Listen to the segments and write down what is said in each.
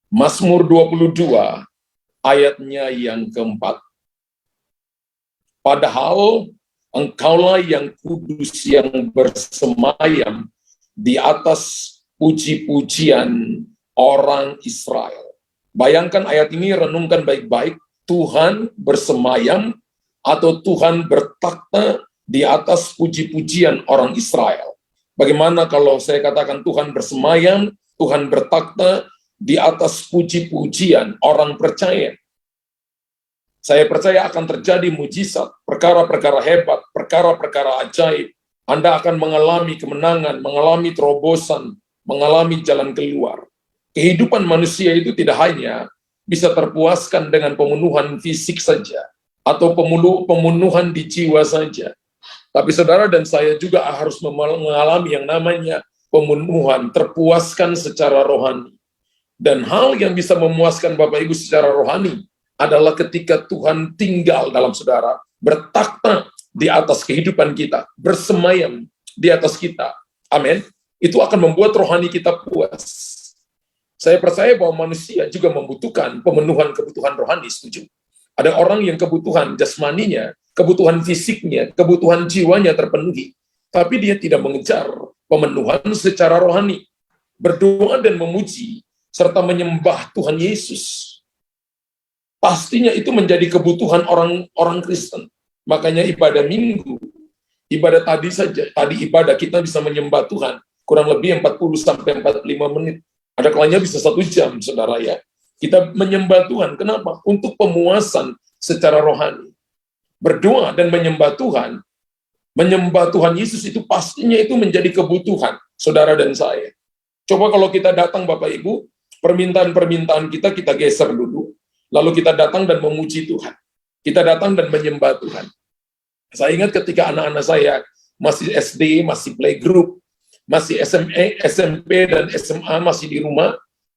Mazmur 22 ayatnya yang keempat. Padahal engkaulah yang kudus yang bersemayam di atas puji-pujian orang Israel. Bayangkan ayat ini, renungkan baik-baik. Tuhan bersemayam atau Tuhan bertakhta di atas puji-pujian orang Israel. Bagaimana kalau saya katakan Tuhan bersemayam, Tuhan bertakhta di atas puji-pujian orang percaya? Saya percaya akan terjadi mujizat, perkara-perkara hebat, perkara-perkara ajaib. Anda akan mengalami kemenangan, mengalami terobosan, mengalami jalan keluar. Kehidupan manusia itu tidak hanya bisa terpuaskan dengan pemenuhan fisik saja, atau pemenuhan di jiwa saja. Tapi saudara dan saya juga harus mengalami yang namanya pemenuhan, terpuaskan secara rohani. Dan hal yang bisa memuaskan Bapak Ibu secara rohani adalah ketika Tuhan tinggal dalam saudara, bertakhta di atas kehidupan kita, bersemayam di atas kita. Amin. Itu akan membuat rohani kita puas. Saya percaya bahwa manusia juga membutuhkan pemenuhan kebutuhan rohani, setuju? Ada orang yang kebutuhan jasmaninya, kebutuhan fisiknya, kebutuhan jiwanya terpenuhi, tapi dia tidak mengejar pemenuhan secara rohani. Berdoa dan memuji, serta menyembah Tuhan Yesus. Pastinya itu menjadi kebutuhan orang Kristen. Makanya ibadah minggu, ibadah tadi saja, tadi ibadah kita bisa menyembah Tuhan, kurang lebih 40-45 menit. Ada kalanya bisa 1 jam, saudara ya. Kita menyembah Tuhan, kenapa? Untuk pemuasan secara rohani. Berdoa dan menyembah Tuhan Yesus itu pastinya itu menjadi kebutuhan, saudara dan saya. Coba kalau kita datang Bapak Ibu, permintaan-permintaan kita geser dulu, lalu kita datang dan memuji Tuhan. Kita datang dan menyembah Tuhan. Saya ingat ketika anak-anak saya masih SD, masih playgroup, masih SMP dan SMA masih di rumah,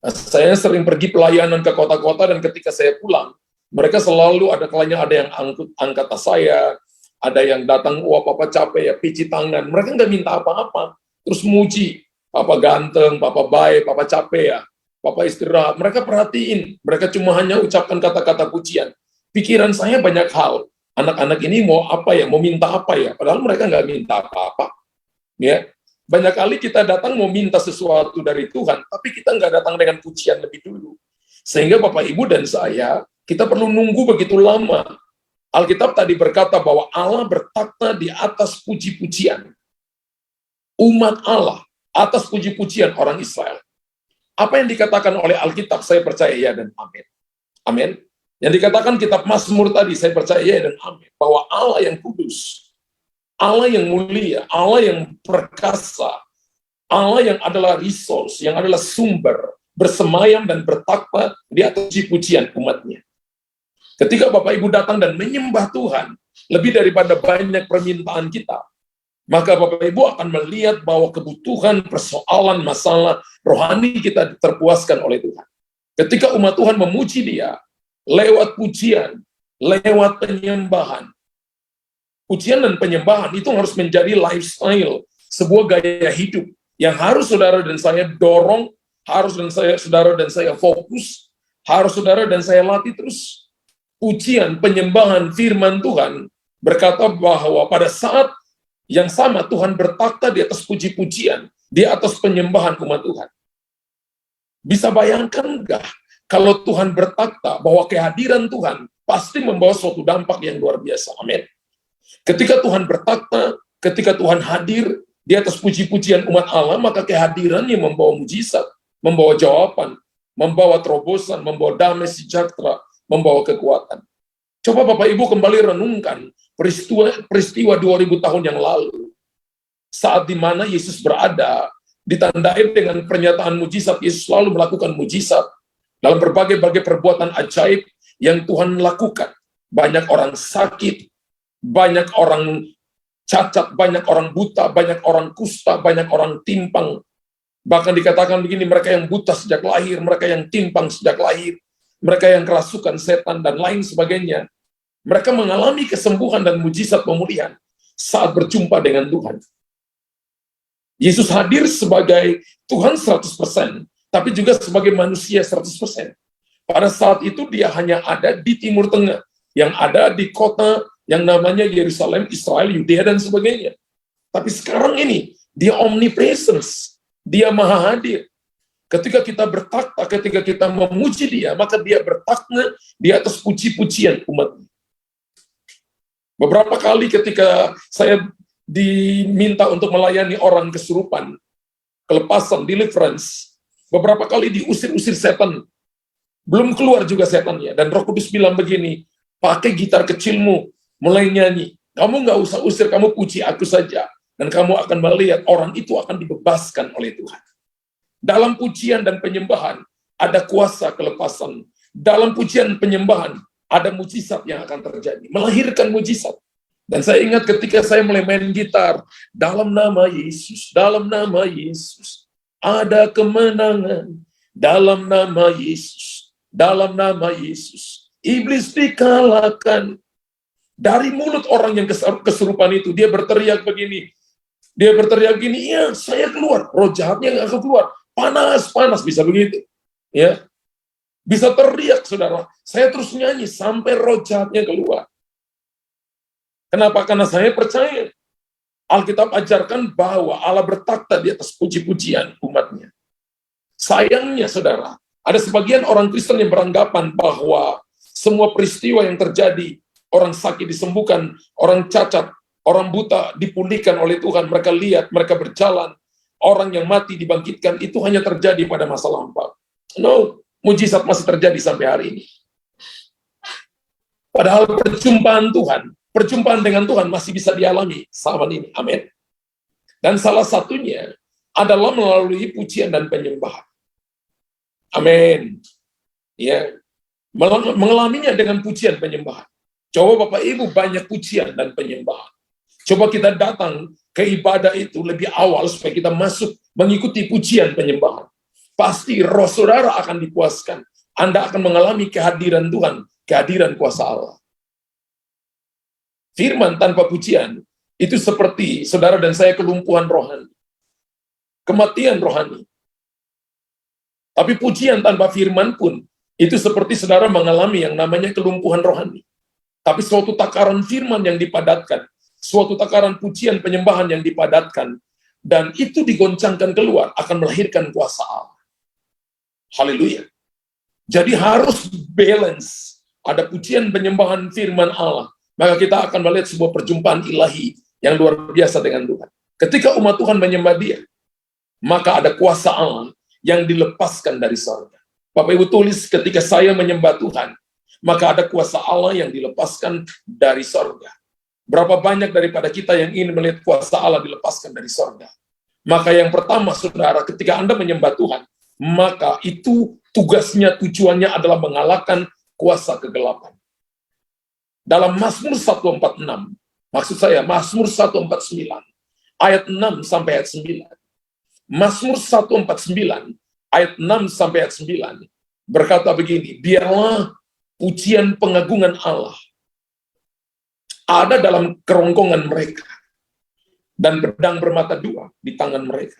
saya sering pergi pelayanan ke kota-kota, dan ketika saya pulang, mereka selalu ada kalanya ada yang angkat tas saya, ada yang datang, wah papa capek ya, pici tangan. Mereka nggak minta apa-apa, terus muji, papa ganteng, papa baik, papa capek ya, papa istirahat. Mereka perhatiin, mereka cuma hanya ucapkan kata-kata pujian. Pikiran saya banyak hal, anak-anak ini mau apa ya, mau minta apa ya, padahal mereka nggak minta apa-apa. Ya, banyak kali kita datang mau minta sesuatu dari Tuhan, tapi kita nggak datang dengan pujian lebih dulu. Sehingga Bapak, Ibu, dan saya, kita perlu nunggu begitu lama. Alkitab tadi berkata bahwa Allah bertakhta di atas puji-pujian. Umat Allah, atas puji-pujian orang Israel. Apa yang dikatakan oleh Alkitab, saya percaya ya dan amin. Amin. Yang dikatakan kitab Mazmur tadi, saya percaya ya dan amin. Bahwa Allah yang kudus, Allah yang mulia, Allah yang perkasa, Allah yang adalah resource, yang adalah sumber, bersemayam dan bertakhta di atas puji-pujian umatnya. Ketika Bapak Ibu datang dan menyembah Tuhan, lebih daripada banyak permintaan kita, maka Bapak Ibu akan melihat bahwa kebutuhan, persoalan, masalah rohani kita terpuaskan oleh Tuhan. Ketika umat Tuhan memuji Dia, lewat pujian, lewat penyembahan, pujian dan penyembahan itu harus menjadi lifestyle, sebuah gaya hidup yang harus saudara dan saya dorong, harus saudara dan saya fokus, harus saudara dan saya latih terus. Pujian, penyembahan, firman Tuhan berkata bahwa pada saat yang sama Tuhan bertakhta di atas puji-pujian, di atas penyembahan umat Tuhan. Bisa bayangkan enggak kalau Tuhan bertakhta, bahwa kehadiran Tuhan pasti membawa suatu dampak yang luar biasa. Amin. Ketika Tuhan bertakhta, ketika Tuhan hadir di atas puji-pujian umat Allah, maka kehadirannya membawa mujizat, membawa jawaban, membawa terobosan, membawa damai sejahtera, membawa kekuatan. Coba Bapak Ibu kembali renungkan peristiwa 2000 tahun yang lalu, saat di mana Yesus berada, ditandai dengan pernyataan mujizat. Yesus selalu melakukan mujizat dalam berbagai-bagai perbuatan ajaib yang Tuhan lakukan. Banyak orang sakit, banyak orang cacat, banyak orang buta, banyak orang kusta, banyak orang timpang. Bahkan dikatakan begini, mereka yang buta sejak lahir, mereka yang timpang sejak lahir, mereka yang kerasukan setan, dan lain sebagainya. Mereka mengalami kesembuhan dan mujizat pemulihan saat berjumpa dengan Tuhan. Yesus hadir sebagai Tuhan 100%, tapi juga sebagai manusia 100%. Pada saat itu dia hanya ada di Timur Tengah, yang ada di kota yang namanya Yerusalem, Israel, Yudea, dan sebagainya. Tapi sekarang ini, dia omnipresence, dia maha hadir. Ketika kita bertakhta, ketika kita memuji dia, maka dia bertakhta di atas puji-pujian umatnya. Beberapa kali ketika saya diminta untuk melayani orang kesurupan, kelepasan, deliverance, beberapa kali diusir-usir setan. Belum keluar juga setannya. Dan Roh Kudus bilang begini, pakai gitar kecilmu, mulai nyanyi. Kamu nggak usah usir, kamu puji aku saja. Dan kamu akan melihat orang itu akan dibebaskan oleh Tuhan. Dalam pujian dan penyembahan, ada kuasa kelepasan. Dalam pujian penyembahan, ada mujizat yang akan terjadi. Melahirkan mujizat. Dan saya ingat ketika saya mulai main gitar, dalam nama Yesus, ada kemenangan. Dalam nama Yesus, iblis dikalahkan. Dari mulut orang yang kesurupan itu, dia berteriak begini, iya saya keluar, roh jahatnya nggak keluar, panas, bisa begitu. Ya, bisa teriak saudara, saya terus nyanyi sampai roh jahatnya keluar. Kenapa? Karena saya percaya, Alkitab ajarkan bahwa Allah bertakhta di atas puji-pujian umatnya. Sayangnya saudara, ada sebagian orang Kristen yang beranggapan bahwa semua peristiwa yang terjadi, orang sakit disembuhkan, orang cacat, orang buta dipulihkan oleh Tuhan, mereka lihat, mereka berjalan, orang yang mati dibangkitkan, itu hanya terjadi pada masa lampau. No, mujizat masih terjadi sampai hari ini. Padahal perjumpaan dengan Tuhan masih bisa dialami zaman ini. Amin. Dan salah satunya adalah melalui pujian dan penyembahan. Amin. Ya, mengalaminya dengan pujian penyembahan. Coba Bapak Ibu banyak pujian dan penyembahan. Coba kita datang ke ibadah itu lebih awal supaya kita masuk mengikuti pujian penyembahan. Pasti roh saudara akan dipuaskan. Anda akan mengalami kehadiran Tuhan, kehadiran kuasa Allah. Firman tanpa pujian itu seperti saudara dan saya kelumpuhan rohani. Kematian rohani. Tapi pujian tanpa firman pun, itu seperti saudara mengalami yang namanya kelumpuhan rohani. Tapi suatu takaran firman yang dipadatkan, suatu takaran pujian penyembahan yang dipadatkan, dan itu digoncangkan keluar, akan melahirkan kuasa Allah. Haleluya. Jadi harus balance. Ada pujian penyembahan firman Allah. Maka kita akan melihat sebuah perjumpaan ilahi yang luar biasa dengan Tuhan. Ketika umat Tuhan menyembah dia, maka ada kuasa Allah yang dilepaskan dari surga. Bapak Ibu tulis, ketika saya menyembah Tuhan, maka ada kuasa Allah yang dilepaskan dari surga. Berapa banyak daripada kita yang ingin melihat kuasa Allah dilepaskan dari surga? Maka yang pertama, saudara, ketika Anda menyembah Tuhan, maka itu tugasnya, tujuannya adalah mengalahkan kuasa kegelapan. Dalam Mazmur 146, maksud saya Mazmur 149, ayat 6 sampai ayat 9. Mazmur 149 ayat 6 sampai ayat 9 berkata begini, biarlah pujian pengagungan Allah ada dalam kerongkongan mereka dan pedang bermata dua di tangan mereka.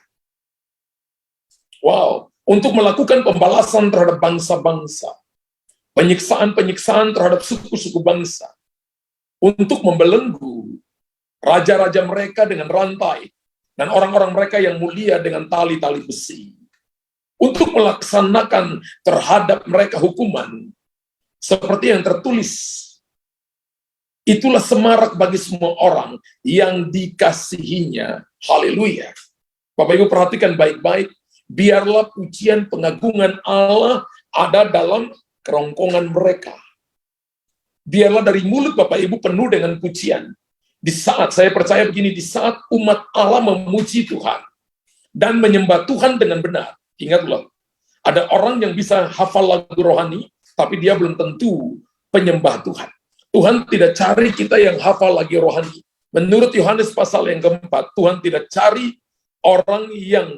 Wow, untuk melakukan pembalasan terhadap bangsa-bangsa, penyiksaan-penyiksaan terhadap suku-suku bangsa, untuk membelenggu raja-raja mereka dengan rantai, dan orang-orang mereka yang mulia dengan tali-tali besi. Untuk melaksanakan terhadap mereka hukuman, seperti yang tertulis, itulah semarak bagi semua orang yang dikasihinya. Haleluya. Bapak Ibu perhatikan baik-baik, biarlah pujian pengagungan Allah ada dalam kerongkongan mereka. Biarlah dari mulut Bapak Ibu penuh dengan pujian. Di saat, saya percaya begini, di saat umat Allah memuji Tuhan dan menyembah Tuhan dengan benar, ingat loh, ada orang yang bisa hafal lagu rohani, tapi dia belum tentu penyembah Tuhan. Tuhan tidak cari kita yang hafal lagi rohani. Menurut Yohanes pasal yang keempat, Tuhan tidak cari orang yang,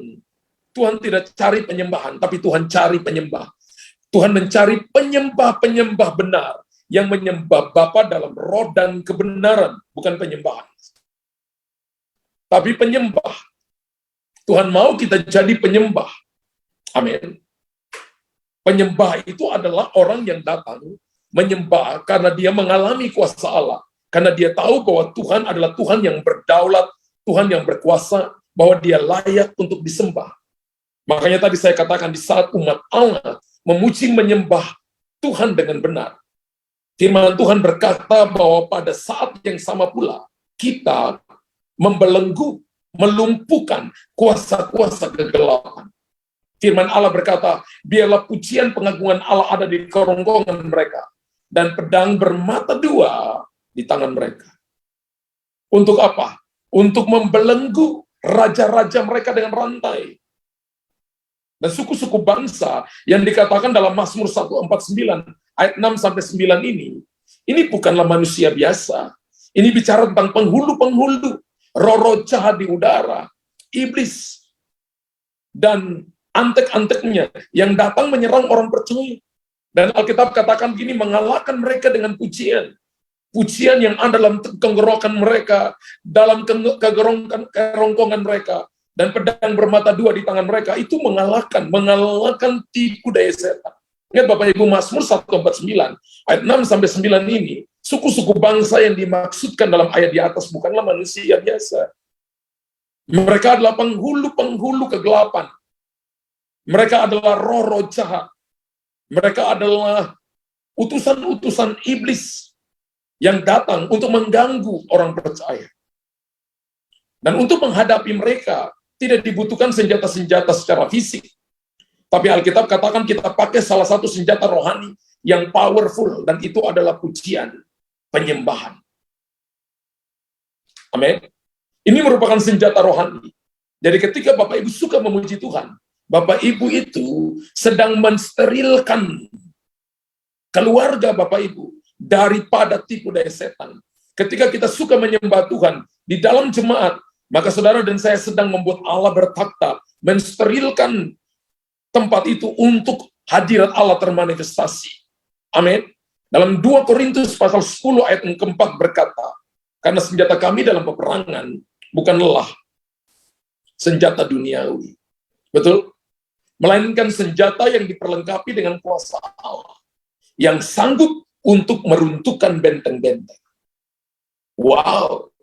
Tuhan tidak cari penyembahan, tapi Tuhan cari penyembah. Tuhan mencari penyembah-penyembah benar, yang menyembah Bapa dalam roh dan kebenaran, bukan penyembahan. Tapi penyembah. Tuhan mau kita jadi penyembah. Amin. Penyembah itu adalah orang yang datang menyembah karena dia mengalami kuasa Allah. Karena dia tahu bahwa Tuhan adalah Tuhan yang berdaulat, Tuhan yang berkuasa, bahwa dia layak untuk disembah. Makanya tadi saya katakan di saat umat Allah memuji menyembah Tuhan dengan benar, firman Tuhan berkata bahwa pada saat yang sama pula kita membelenggu, melumpuhkan kuasa-kuasa kegelapan. Firman Allah berkata, biarlah pujian pengagungan Allah ada di kerongkongan mereka, dan pedang bermata dua di tangan mereka. Untuk apa? Untuk membelenggu raja-raja mereka dengan rantai. Dan suku-suku bangsa yang dikatakan dalam Mazmur 149 ayat 6-9 ini bukanlah manusia biasa. Ini bicara tentang penghulu-penghulu, roh-roh jahat di udara, iblis, dan antek-anteknya yang datang menyerang orang percaya. Dan Alkitab katakan gini, mengalahkan mereka dengan pujian. Pujian yang ada dalam tenggorokan mereka, dalam kerongkongan mereka, dan pedang bermata dua di tangan mereka, itu mengalahkan tipu daya setan. Ingat Bapak Ibu, Mazmur 149 ayat 6-9 ini, suku-suku bangsa yang dimaksudkan dalam ayat di atas bukanlah manusia biasa. Mereka adalah penghulu-penghulu kegelapan. Mereka adalah roh-roh jahat. Mereka adalah utusan-utusan iblis yang datang untuk mengganggu orang percaya. Dan untuk menghadapi mereka, tidak dibutuhkan senjata-senjata secara fisik. Tapi Alkitab katakan kita pakai salah satu senjata rohani yang powerful, dan itu adalah pujian, penyembahan. Amin. Ini merupakan senjata rohani. Jadi ketika Bapak Ibu suka memuji Tuhan, Bapak Ibu itu sedang mensterilkan keluarga Bapak Ibu daripada tipu daya setan. Ketika kita suka menyembah Tuhan di dalam jemaat, maka saudara dan saya sedang membuat Allah bertakhta, mensterilkan tempat itu untuk hadirat Allah termanifestasi. Amin. Dalam 2 Korintus pasal 10 ayat yang keempat berkata, karena senjata kami dalam peperangan bukanlah senjata duniawi. Betul? Melainkan senjata yang diperlengkapi dengan kuasa Allah, yang sanggup untuk meruntuhkan benteng-benteng. Wow!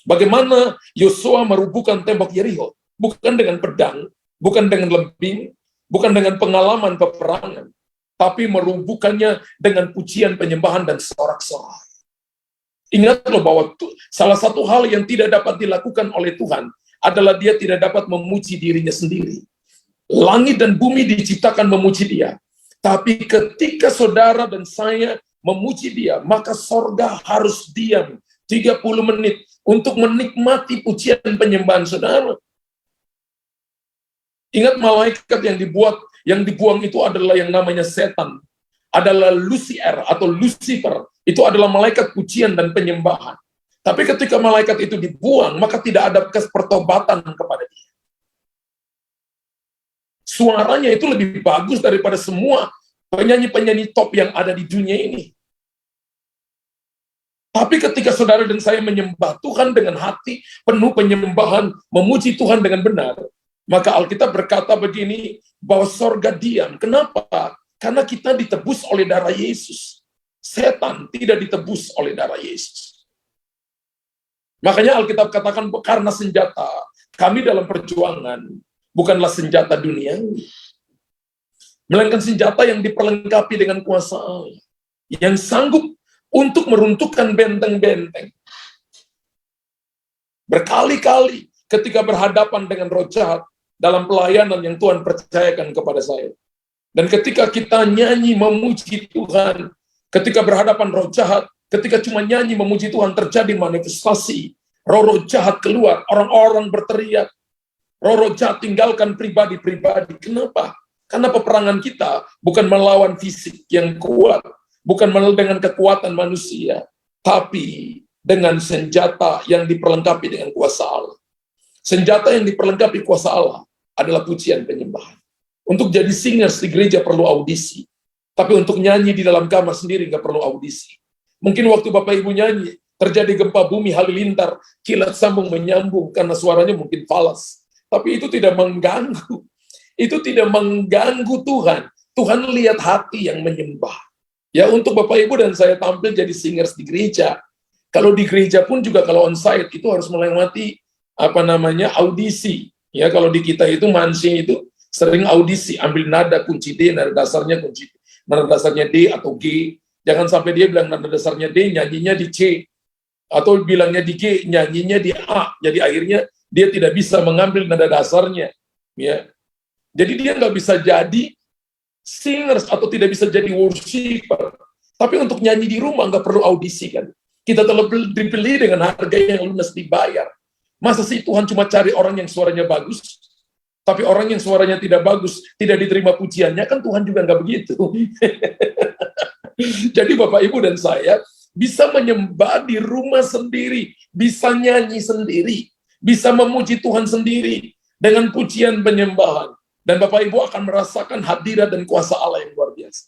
Bagaimana Yosua merubuhkan tembok Yerikho? Bukan dengan pedang, bukan dengan lembing, bukan dengan pengalaman peperangan, tapi merubuhkannya dengan pujian, penyembahan, dan sorak-sorai. Ingat loh bahwa salah satu hal yang tidak dapat dilakukan oleh Tuhan adalah dia tidak dapat memuji dirinya sendiri. Langit dan bumi diciptakan memuji dia. Tapi ketika saudara dan saya memuji dia, maka sorga harus diam 30 menit untuk menikmati pujian penyembahan saudara. Ingat malaikat yang dibuang itu adalah yang namanya setan. Adalah Lucifer atau Lucifer. Itu adalah malaikat pujian dan penyembahan. Tapi ketika malaikat itu dibuang, maka tidak ada pertobatan kepada dia. Suaranya itu lebih bagus daripada semua penyanyi-penyanyi top yang ada di dunia ini. Tapi ketika saudara dan saya menyembah Tuhan dengan hati penuh penyembahan, memuji Tuhan dengan benar, maka Alkitab berkata begini, bahwa sorga diam. Kenapa? Karena kita ditebus oleh darah Yesus. Setan tidak ditebus oleh darah Yesus. Makanya Alkitab katakan, karena senjata kami dalam perjuangan bukanlah senjata duniawi, melainkan senjata yang diperlengkapi dengan kuasa Allah, yang sanggup untuk meruntuhkan benteng-benteng. Berkali-kali ketika berhadapan dengan roh jahat dalam pelayanan yang Tuhan percayakan kepada saya, dan ketika kita nyanyi memuji Tuhan, ketika berhadapan roh jahat, ketika cuma nyanyi memuji Tuhan, terjadi manifestasi, roh-roh jahat keluar, orang-orang berteriak, roh-roh jahat tinggalkan pribadi-pribadi. Kenapa? Karena peperangan kita bukan melawan fisik yang kuat, bukan dengan kekuatan manusia, tapi dengan senjata yang diperlengkapi dengan kuasa Allah. Senjata yang diperlengkapi kuasa Allah adalah pujian penyembahan. Untuk jadi singers di gereja perlu audisi, tapi untuk nyanyi di dalam kamar sendiri nggak perlu audisi. Mungkin waktu Bapak Ibu nyanyi, terjadi gempa bumi halilintar, kilat sambung menyambung karena suaranya mungkin falas. Tapi itu tidak mengganggu. Itu tidak mengganggu Tuhan. Tuhan lihat hati yang menyembah. Ya, untuk Bapak Ibu dan saya tampil jadi singers di gereja. Kalau di gereja pun juga kalau onsite itu harus melewati audisi. Ya, kalau di kita itu mancing itu sering audisi, ambil nada kunci D, nada dasarnya D atau G. Jangan sampai dia bilang nada dasarnya D, nyanyinya di C, atau bilangnya di G, nyanyinya di A. Jadi akhirnya dia tidak bisa mengambil nada dasarnya. Ya, jadi dia nggak bisa jadi singers atau tidak bisa jadi worshiper. Tapi untuk nyanyi di rumah nggak perlu audisi kan. Kita telah dibeli dengan harga yang lunas dibayar. Masa sih Tuhan cuma cari orang yang suaranya bagus, tapi orang yang suaranya tidak bagus, tidak diterima pujiannya, kan Tuhan juga nggak begitu. Jadi Bapak Ibu dan saya bisa menyembah di rumah sendiri, bisa nyanyi sendiri, bisa memuji Tuhan sendiri dengan pujian penyembahan. Dan Bapak Ibu akan merasakan hadirat dan kuasa Allah yang luar biasa.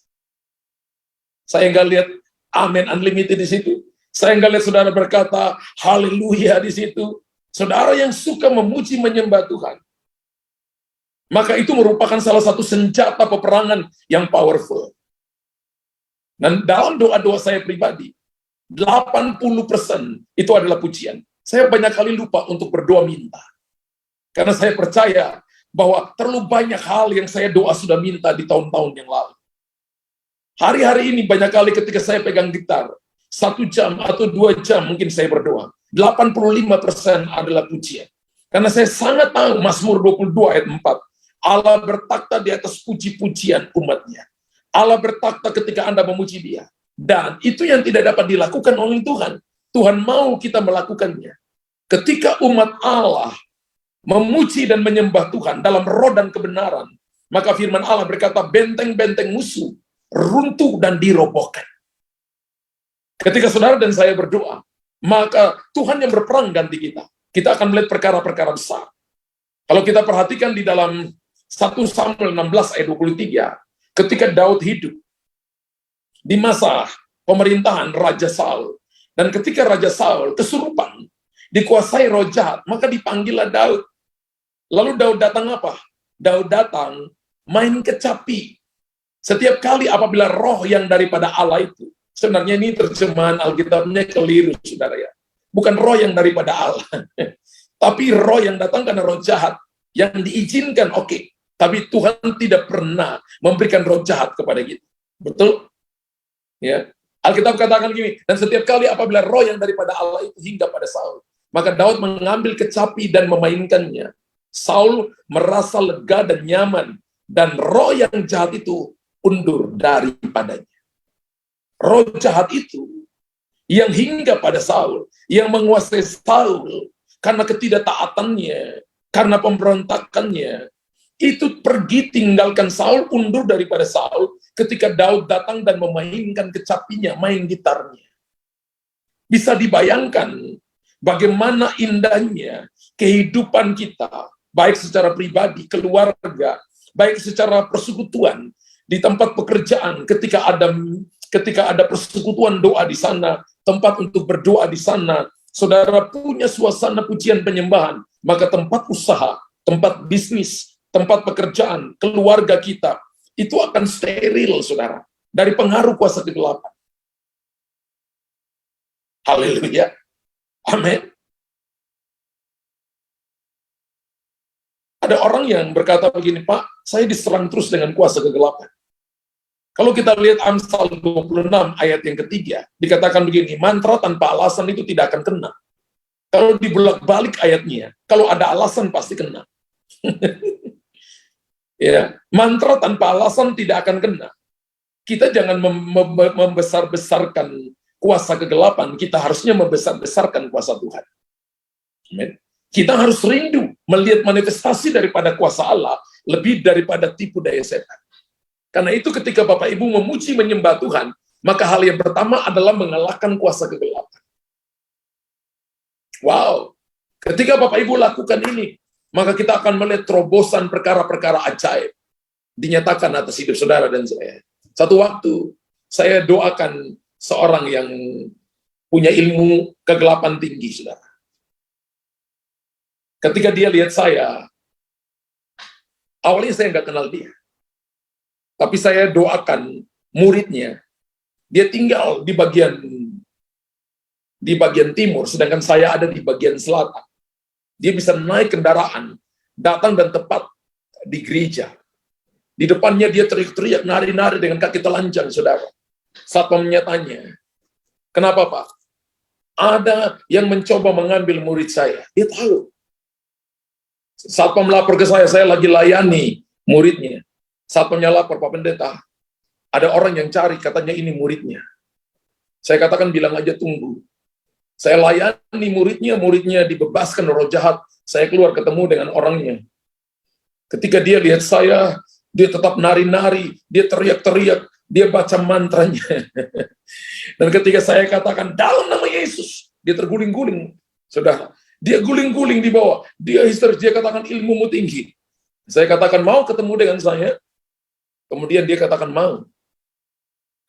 Saya nggak lihat amin unlimited di situ. Saya nggak lihat saudara berkata haleluya di situ. Saudara yang suka memuji menyembah Tuhan, maka itu merupakan salah satu senjata peperangan yang powerful. Dan dalam doa-doa saya pribadi, 80% itu adalah pujian. Saya banyak kali lupa untuk berdoa minta. Karena saya percaya bahwa terlalu banyak hal yang saya doa sudah minta di tahun-tahun yang lalu. Hari-hari ini banyak kali ketika saya pegang gitar, 1 jam atau 2 jam mungkin saya berdoa. 85% adalah pujian. Karena saya sangat tahu Mazmur 22 ayat 4. Allah bertakhta di atas puji-pujian umatnya. Allah bertakhta ketika Anda memuji Dia. Dan itu yang tidak dapat dilakukan oleh Tuhan. Tuhan mau kita melakukannya. Ketika umat Allah memuji dan menyembah Tuhan dalam roh dan kebenaran, maka firman Allah berkata, benteng-benteng musuh runtuh dan dirobohkan. Ketika saudara dan saya berdoa, maka Tuhan yang berperang ganti kita. Kita akan melihat perkara-perkara besar. Kalau kita perhatikan di dalam 1 Samuel 16 ayat 23, ketika Daud hidup di masa pemerintahan Raja Saul, dan ketika Raja Saul kesurupan, dikuasai roh jahat, maka dipanggillah Daud. Lalu Daud datang apa? Daud datang main kecapi. Setiap kali apabila roh yang daripada Allah itu, sebenarnya ini terjemahan Alkitabnya keliru, saudara ya. Bukan roh yang daripada Allah, tapi roh yang datang karena roh jahat, yang diizinkan, oke. Tapi Tuhan tidak pernah memberikan roh jahat kepada kita. Betul? Ya. Alkitab katakan gini, dan setiap kali apabila roh yang daripada Allah itu hingga pada Saul, maka Daud mengambil kecapi dan memainkannya. Saul merasa lega dan nyaman, dan roh yang jahat itu undur daripadanya. Roh jahat itu yang hingga pada Saul, yang menguasai Saul karena ketidaktaatannya, karena pemberontakannya, itu pergi tinggalkan Saul, undur daripada Saul ketika Daud datang dan memainkan kecapinya, main gitarnya. Bisa dibayangkan bagaimana indahnya kehidupan kita, baik secara pribadi, keluarga, baik secara persekutuan, di tempat pekerjaan, ketika ada persekutuan doa di sana, tempat untuk berdoa di sana, saudara punya suasana pujian penyembahan, maka tempat usaha, tempat bisnis, tempat pekerjaan, keluarga kita, itu akan steril, saudara, dari pengaruh kuasa kegelapan. Haleluya. Amin. Ada orang yang berkata begini, Pak, saya diserang terus dengan kuasa kegelapan. Kalau kita lihat Amsal 26 ayat yang ketiga, dikatakan begini, mantra tanpa alasan itu tidak akan kena. Kalau dibolak-balik ayatnya, kalau ada alasan pasti kena. Ya, mantra tanpa alasan tidak akan kena. Kita jangan membesar-besarkan kuasa kegelapan, kita harusnya membesar-besarkan kuasa Tuhan. Amen. Kita harus rindu melihat manifestasi daripada kuasa Allah lebih daripada tipu daya setan. Karena itu ketika Bapak Ibu memuji menyembah Tuhan, maka hal yang pertama adalah mengalahkan kuasa kegelapan. Wow, ketika Bapak Ibu lakukan ini, maka kita akan melihat terobosan perkara-perkara ajaib dinyatakan atas hidup saudara dan saya. Satu waktu, saya doakan seorang yang punya ilmu kegelapan tinggi, saudara. Ketika dia lihat saya, awalnya saya nggak kenal dia. Tapi saya doakan muridnya, dia tinggal di bagian timur, sedangkan saya ada di bagian selatan. Dia bisa naik kendaraan, datang dan tepat di gereja. Di depannya dia teriak-teriak, nari-nari dengan kaki telanjang, saudara. Satpamnya tanya, kenapa Pak? Ada yang mencoba mengambil murid saya. Dia tahu. Satpam lapor ke saya lagi layani muridnya. Satpamnya lapor, Pak Pendeta, ada orang yang cari, katanya ini muridnya. Saya katakan, bilang aja tunggu. Saya layani muridnya dibebaskan roh jahat. Saya keluar ketemu dengan orangnya. Ketika dia lihat saya, dia tetap nari-nari, dia teriak-teriak, dia baca mantranya. Dan ketika saya katakan, dalam nama Yesus, dia terguling-guling. Saudara, dia guling-guling di bawah. Dia histeris, dia katakan, ilmumu tinggi. Saya katakan, mau ketemu dengan saya? Kemudian dia katakan, mau.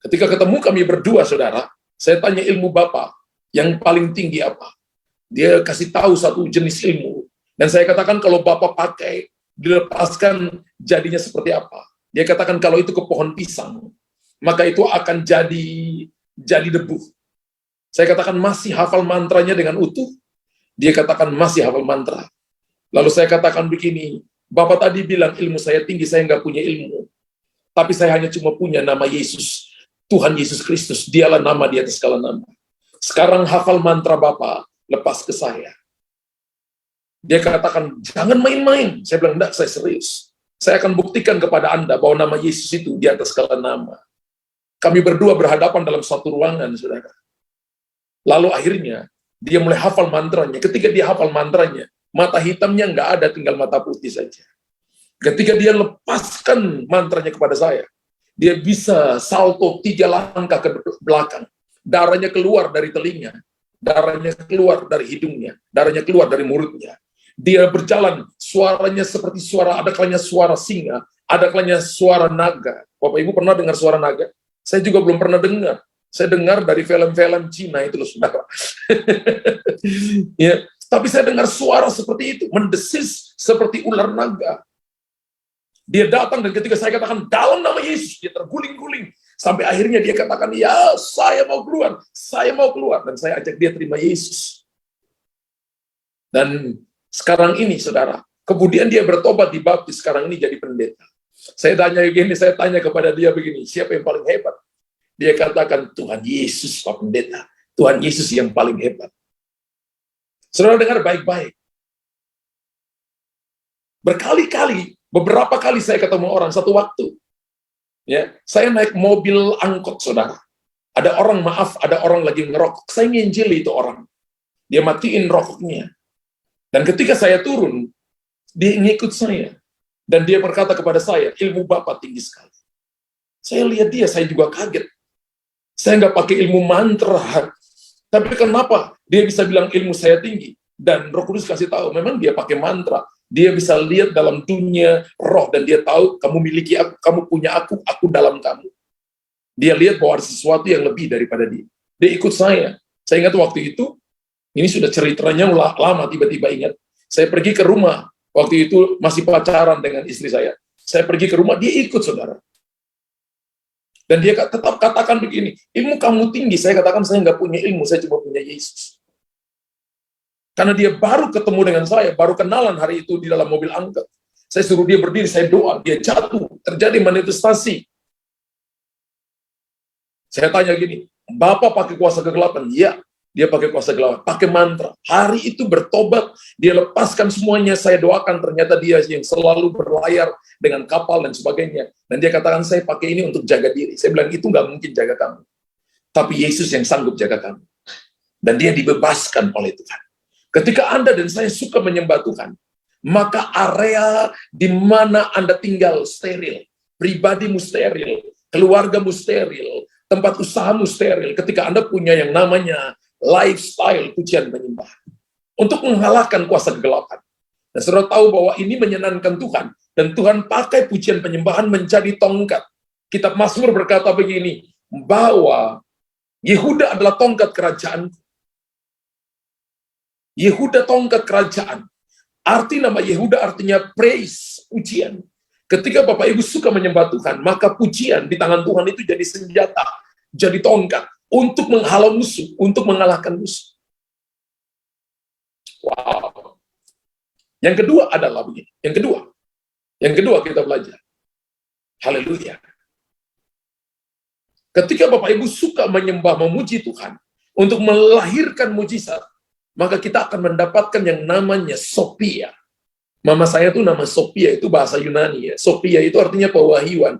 Ketika ketemu kami berdua, saudara, saya tanya ilmu Bapak, yang paling tinggi apa? Dia kasih tahu satu jenis ilmu. Dan saya katakan, kalau Bapak pakai, dilepaskan, jadinya seperti apa? Dia katakan, kalau itu ke pohon pisang, maka itu akan jadi debu. Saya katakan, masih hafal mantranya dengan utuh? Dia katakan, masih hafal mantra. Lalu saya katakan begini, Bapak tadi bilang ilmu saya tinggi, saya nggak punya ilmu. Tapi saya hanya cuma punya nama Yesus. Tuhan Yesus Kristus, dialah nama di atas segala nama. Sekarang hafal mantra Bapak, lepas ke saya. Dia katakan, jangan main-main. Saya bilang, enggak, saya serius. Saya akan buktikan kepada Anda bahwa nama Yesus itu di atas segala nama. Kami berdua berhadapan dalam satu ruangan, saudara. Lalu akhirnya, dia mulai hafal mantranya. Ketika dia hafal mantranya, mata hitamnya nggak ada, tinggal mata putih saja. Ketika dia lepaskan mantranya kepada saya, dia bisa salto 3 langkah ke belakang. Darahnya keluar dari telinga, darahnya keluar dari hidungnya, darahnya keluar dari mulutnya. Dia berjalan, suaranya seperti suara, ada kalanya suara singa, ada kalanya suara naga. Bapak Ibu pernah dengar suara naga? Saya juga belum pernah dengar. Saya dengar dari film-film Cina itu loh, saudara. Ya, tapi saya dengar suara seperti itu, mendesis seperti ular naga. Dia datang dan ketika saya katakan dalam nama Yesus, dia terguling-guling. Sampai akhirnya dia katakan, ya saya mau keluar, saya mau keluar. Dan saya ajak dia terima Yesus. Dan sekarang ini, saudara, kemudian dia bertobat dibaptis, sekarang ini jadi pendeta. Saya tanya kepada dia begini, siapa yang paling hebat? Dia katakan, Tuhan Yesus, Pak Pendeta. Tuhan Yesus yang paling hebat. Saudara dengar baik-baik. Berkali-kali, beberapa kali saya ketemu orang satu waktu. Ya, saya naik mobil angkot, saudara. Ada orang lagi ngerokok. Saya nginjili itu orang. Dia matiin rokoknya. Dan ketika saya turun, dia ngikut saya. Dan dia berkata kepada saya, ilmu Bapak tinggi sekali. Saya lihat dia, saya juga kaget. Saya nggak pakai ilmu mantra. Tapi kenapa dia bisa bilang ilmu saya tinggi? Dan Roh Kudus kasih tahu, memang dia pakai mantra. Dia bisa lihat dalam dunia roh dan dia tahu kamu miliki aku, kamu punya aku dalam kamu. Dia lihat bahwa ada sesuatu yang lebih daripada dia. Dia ikut saya. Saya ingat waktu itu, ini sudah ceritanya lama, tiba-tiba ingat. Saya pergi ke rumah, waktu itu masih pacaran dengan istri saya. Saya pergi ke rumah, dia ikut, saudara. Dan dia tetap katakan begini, ilmu kamu tinggi. Saya katakan saya nggak punya ilmu, saya cuma punya Yesus. Karena dia baru ketemu dengan saya, baru kenalan hari itu di dalam mobil angkot. Saya suruh dia berdiri, saya doa, dia jatuh, terjadi manifestasi. Saya tanya gini, Bapak pakai kuasa kegelapan? Iya, dia pakai kuasa kegelapan, pakai mantra. Hari itu bertobat, dia lepaskan semuanya, saya doakan, ternyata dia yang selalu berlayar dengan kapal dan sebagainya. Dan dia katakan, saya pakai ini untuk jaga diri. Saya bilang, itu nggak mungkin jaga kamu. Tapi Yesus yang sanggup jaga kamu. Dan dia dibebaskan oleh Tuhan. Ketika Anda dan saya suka menyembah Tuhan, maka area di mana Anda tinggal steril, pribadimu steril, keluargamu steril, tempat usahamu steril, ketika Anda punya yang namanya lifestyle pujian penyembah untuk mengalahkan kuasa kegelapan. Dan saudara tahu bahwa ini menyenangkan Tuhan, dan Tuhan pakai pujian penyembahan menjadi tongkat. Kitab Mazmur berkata begini, bahwa Yehuda adalah tongkat kerajaan. Yehuda tongkat kerajaan. Arti nama Yehuda artinya praise, pujian. Ketika Bapak Ibu suka menyembah Tuhan, maka pujian di tangan Tuhan itu jadi senjata, jadi tongkat untuk menghalau musuh, untuk mengalahkan musuh. Wow. Yang kedua adalah begini. Yang kedua kita belajar. Haleluya. Ketika Bapak Ibu suka menyembah, memuji Tuhan untuk melahirkan mujizat, maka kita akan mendapatkan yang namanya Sophia. Mama saya tuh nama Sophia itu bahasa Yunani ya. Sophia itu artinya pewahyuan.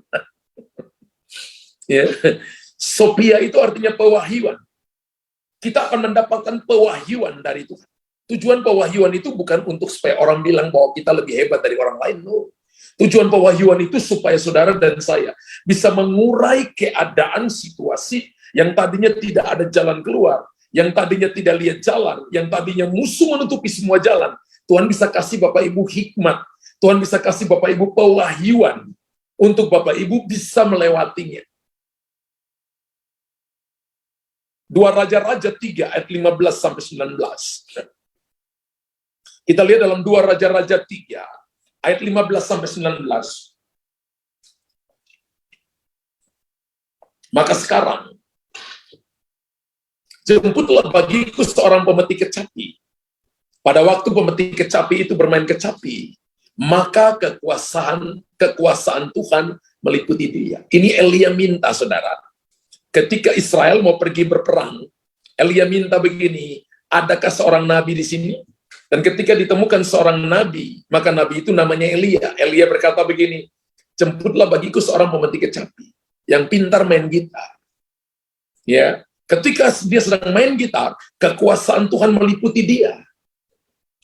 Ya. Sophia itu artinya pewahyuan. Kita akan mendapatkan pewahyuan dari Tuhan. Tujuan pewahyuan itu bukan untuk supaya orang bilang bahwa kita lebih hebat dari orang lain. No. Tujuan pewahyuan itu supaya saudara dan saya bisa mengurai keadaan situasi yang tadinya tidak ada jalan keluar, yang tadinya tidak lihat jalan, yang tadinya musuh menutupi semua jalan. Tuhan bisa kasih Bapak Ibu hikmat, Tuhan bisa kasih Bapak Ibu pewahyuan untuk Bapak Ibu bisa melewatinya. 2 Raja-Raja 3 ayat 15 sampai 19. Kita lihat dalam 2 Raja-Raja 3 ayat 15 sampai 19. Maka sekarang jemputlah bagiku seorang pemetik kecapi. Pada waktu pemetik kecapi itu bermain kecapi, maka kekuasaan Tuhan meliputi dia. Ini Elia minta, saudara. Ketika Israel mau pergi berperang, Elia minta begini, adakah seorang nabi di sini? Dan ketika ditemukan seorang nabi, maka nabi itu namanya Elia. Elia berkata begini, jemputlah bagiku seorang pemetik kecapi yang pintar main gitar. Ya, ketika dia sedang main gitar, kekuasaan Tuhan meliputi dia.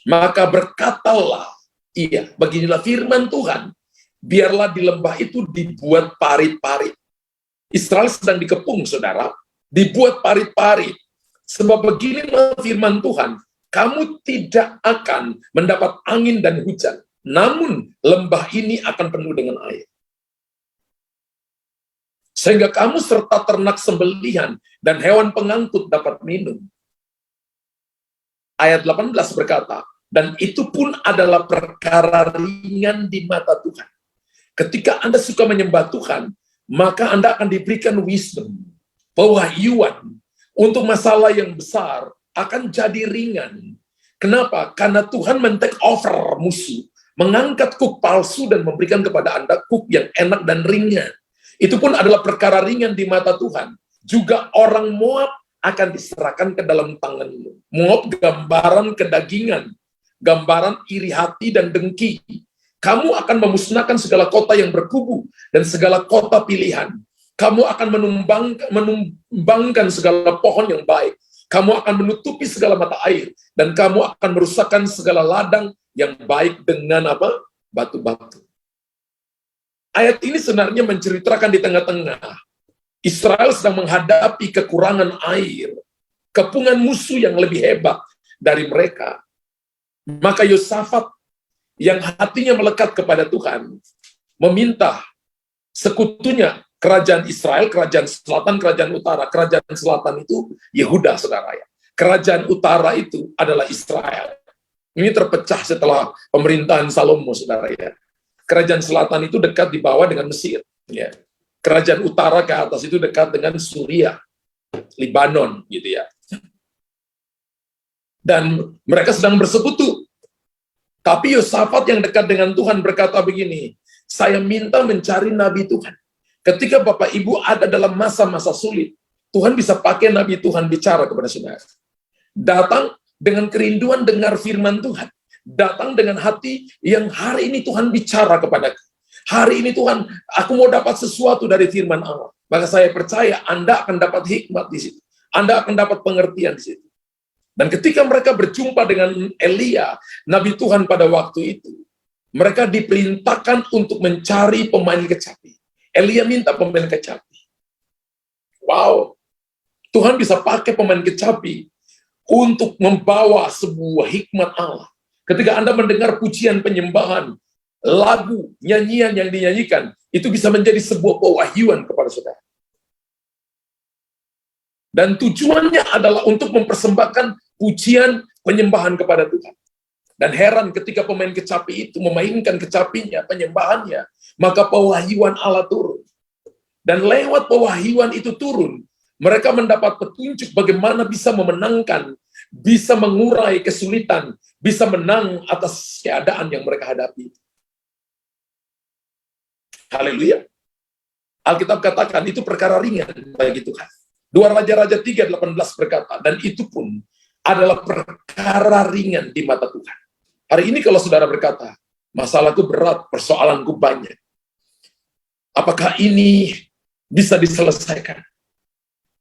Maka berkatalah, iya, beginilah firman Tuhan, biarlah di lembah itu dibuat parit-parit. Israel sedang dikepung, saudara, dibuat parit-parit. Sebab beginilah firman Tuhan, kamu tidak akan mendapat angin dan hujan, namun lembah ini akan penuh dengan air. Sehingga kamu serta ternak sembelihan dan hewan pengangkut dapat minum. Ayat 18 berkata, dan itu pun adalah perkara ringan di mata Tuhan. Ketika Anda suka menyembah Tuhan, maka Anda akan diberikan wisdom, pewahyuan, untuk masalah yang besar akan jadi ringan. Kenapa? Karena Tuhan men-take over musuh, mengangkat kuk palsu dan memberikan kepada Anda kuk yang enak dan ringan. Itu pun adalah perkara ringan di mata Tuhan. Juga orang Moab akan diserahkan ke dalam tanganmu. Moab gambaran kedagingan, gambaran iri hati dan dengki. Kamu akan memusnahkan segala kota yang berkubu dan segala kota pilihan. Kamu akan menumbangkan segala pohon yang baik. Kamu akan menutupi segala mata air. Dan kamu akan merusakkan segala ladang yang baik dengan apa? Batu-batu. Ayat ini sebenarnya menceritakan di tengah-tengah. Israel sedang menghadapi kekurangan air. Kepungan musuh yang lebih hebat dari mereka. Maka Yosafat yang hatinya melekat kepada Tuhan, meminta sekutunya kerajaan Israel, kerajaan selatan, kerajaan utara. Kerajaan selatan itu Yehuda, saudara ya. Kerajaan utara itu adalah Israel. Ini terpecah setelah pemerintahan Salomo, saudara ya. Kerajaan selatan itu dekat di bawah dengan Mesir. Ya. Kerajaan utara ke atas itu dekat dengan Suriah, Libanon, gitu ya. Dan mereka sedang bersekutu. Tapi Yosafat yang dekat dengan Tuhan berkata begini, saya minta mencari nabi Tuhan. Ketika Bapak Ibu ada dalam masa-masa sulit, Tuhan bisa pakai nabi Tuhan bicara kepada saudara. Datang dengan kerinduan dengar firman Tuhan. Datang dengan hati yang hari ini Tuhan bicara kepadaku. Hari ini Tuhan, aku mau dapat sesuatu dari firman Allah. Maka saya percaya Anda akan dapat hikmat di situ. Anda akan dapat pengertian di situ. Dan ketika mereka berjumpa dengan Elia, Nabi Tuhan pada waktu itu, mereka diperintahkan untuk mencari pemain kecapi. Elia minta pemain kecapi. Wow, Tuhan bisa pakai pemain kecapi untuk membawa sebuah hikmat Allah. Ketika Anda mendengar pujian penyembahan, lagu, nyanyian yang dinyanyikan, itu bisa menjadi sebuah pewahyuan kepada saudara. Dan tujuannya adalah untuk mempersembahkan pujian penyembahan kepada Tuhan. Dan heran ketika pemain kecapi itu memainkan kecapinya, penyembahannya, maka pewahyuan Allah turun. Dan lewat pewahyuan itu turun, mereka mendapat petunjuk bagaimana bisa memenangkan, bisa mengurai kesulitan, bisa menang atas keadaan yang mereka hadapi. Haleluya. Alkitab katakan itu perkara ringan bagi Tuhan. 2 Raja-Raja 3:18 berkata, dan itu pun adalah perkara ringan di mata Tuhan. Hari ini kalau saudara berkata, masalahku berat, persoalanku banyak. Apakah ini bisa diselesaikan?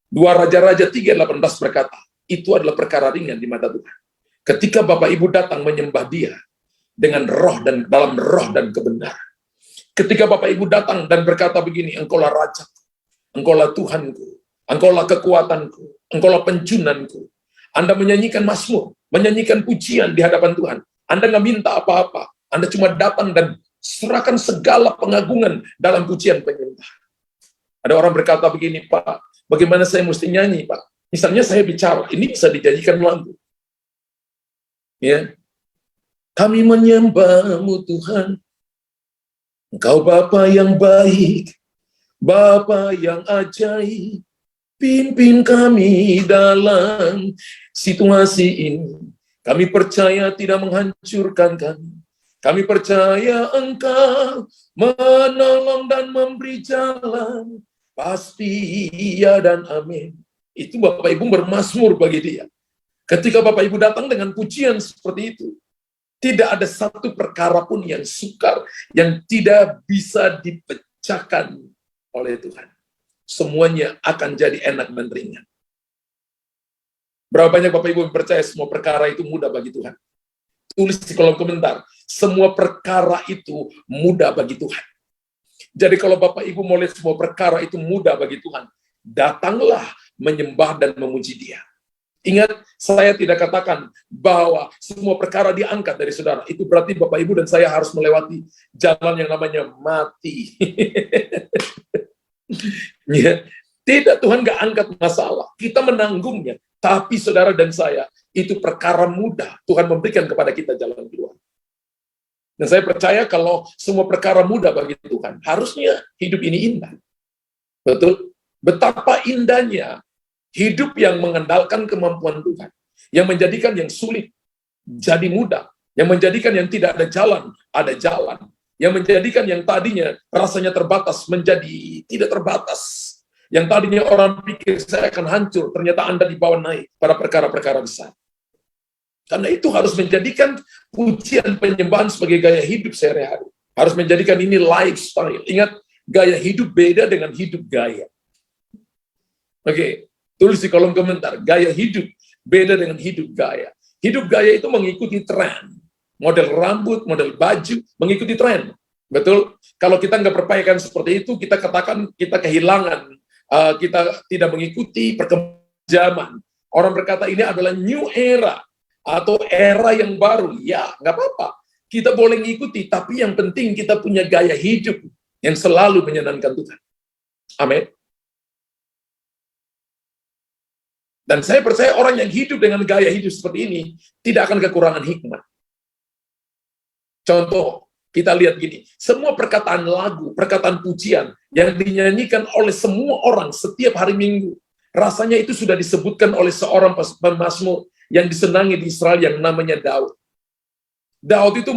2 Raja-Raja 3:18 berkata, itu adalah perkara ringan di mata Tuhan. Ketika Bapak Ibu datang menyembah Dia dengan roh dan dalam roh dan kebenaran. Ketika Bapak Ibu datang dan berkata begini, Engkaulah Raja, Engkaulah Tuhanku, Engkaulah kekuatanku, Engkaulah pencunanku. Anda menyanyikan mazmur, menyanyikan pujian di hadapan Tuhan. Anda nggak minta apa-apa, Anda cuma datang dan serahkan segala pengagungan dalam pujian penyembah. Ada orang berkata begini, Pak, bagaimana saya mesti nyanyi, Pak? Misalnya saya bicara, ini bisa dijadikan lagu. Ya, kami menyembah-Mu Tuhan, Engkau Bapa yang baik, Bapa yang ajaib, pimpin kami dalam situasi ini. Kami percaya tidak menghancurkan kami. Kami percaya Engkau menolong dan memberi jalan. Pasti ya dan amin. Itu Bapak Ibu bermazmur bagi Dia. Ketika Bapak Ibu datang dengan pujian seperti itu, tidak ada satu perkara pun yang sukar, yang tidak bisa dipecahkan oleh Tuhan. Semuanya akan jadi enak dan ringan. Berapa banyak Bapak Ibu yang percaya semua perkara itu mudah bagi Tuhan? Tulis di kolom komentar, semua perkara itu mudah bagi Tuhan. Jadi kalau Bapak Ibu mau lihat semua perkara itu mudah bagi Tuhan, datanglah menyembah dan memuji Dia. Ingat, saya tidak katakan bahwa semua perkara diangkat dari saudara. Itu berarti Bapak Ibu dan saya harus melewati jalan yang namanya mati. Ya. Tidak, Tuhan nggak angkat masalah. Kita menanggungnya. Tapi saudara dan saya, itu perkara mudah. Tuhan memberikan kepada kita jalan keluar. Dan saya percaya kalau semua perkara mudah bagi Tuhan, harusnya hidup ini indah. Betul? Betapa indahnya hidup yang mengandalkan kemampuan Tuhan, yang menjadikan yang sulit jadi mudah, yang menjadikan yang tidak ada jalan, yang menjadikan yang tadinya rasanya terbatas menjadi tidak terbatas, yang tadinya orang pikir saya akan hancur, ternyata Anda dibawa naik pada perkara-perkara besar. Karena itu harus menjadikan pujian penyembahan sebagai gaya hidup sehari-hari, harus menjadikan ini lifestyle. Ingat, gaya hidup beda dengan hidup gaya. Oke. Tulis di kolom komentar, gaya hidup beda dengan hidup gaya. Hidup gaya itu mengikuti tren. Model rambut, model baju, mengikuti tren. Betul? Kalau kita nggak berpakaian seperti itu, kita katakan kita kehilangan, kita tidak mengikuti perkembangan zaman. Orang berkata ini adalah new era, atau era yang baru. Ya, nggak apa-apa. Kita boleh mengikuti, tapi yang penting kita punya gaya hidup yang selalu menyenangkan Tuhan. Amin. Dan saya percaya orang yang hidup dengan gaya hidup seperti ini tidak akan kekurangan hikmat. Contoh, kita lihat gini, semua perkataan lagu, perkataan pujian yang dinyanyikan oleh semua orang setiap hari Minggu, rasanya itu sudah disebutkan oleh seorang pemazmur yang disenangi di Israel yang namanya Daud. Daud itu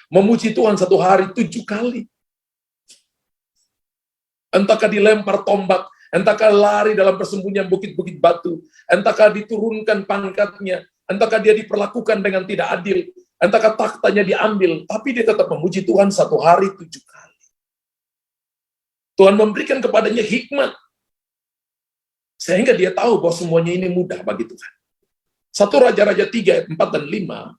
memuji Tuhan satu hari 7 kali. Entahkah dilempar tombak, entahkah lari dalam persembunyian bukit-bukit batu, entahkah diturunkan pangkatnya, entahkah dia diperlakukan dengan tidak adil, entahkah taktanya diambil, tapi dia tetap memuji Tuhan satu hari 7 kali. Tuhan memberikan kepadanya hikmat, sehingga dia tahu bahwa semuanya ini mudah bagi Tuhan. 1 Raja-Raja 3 ayat 4 dan 5,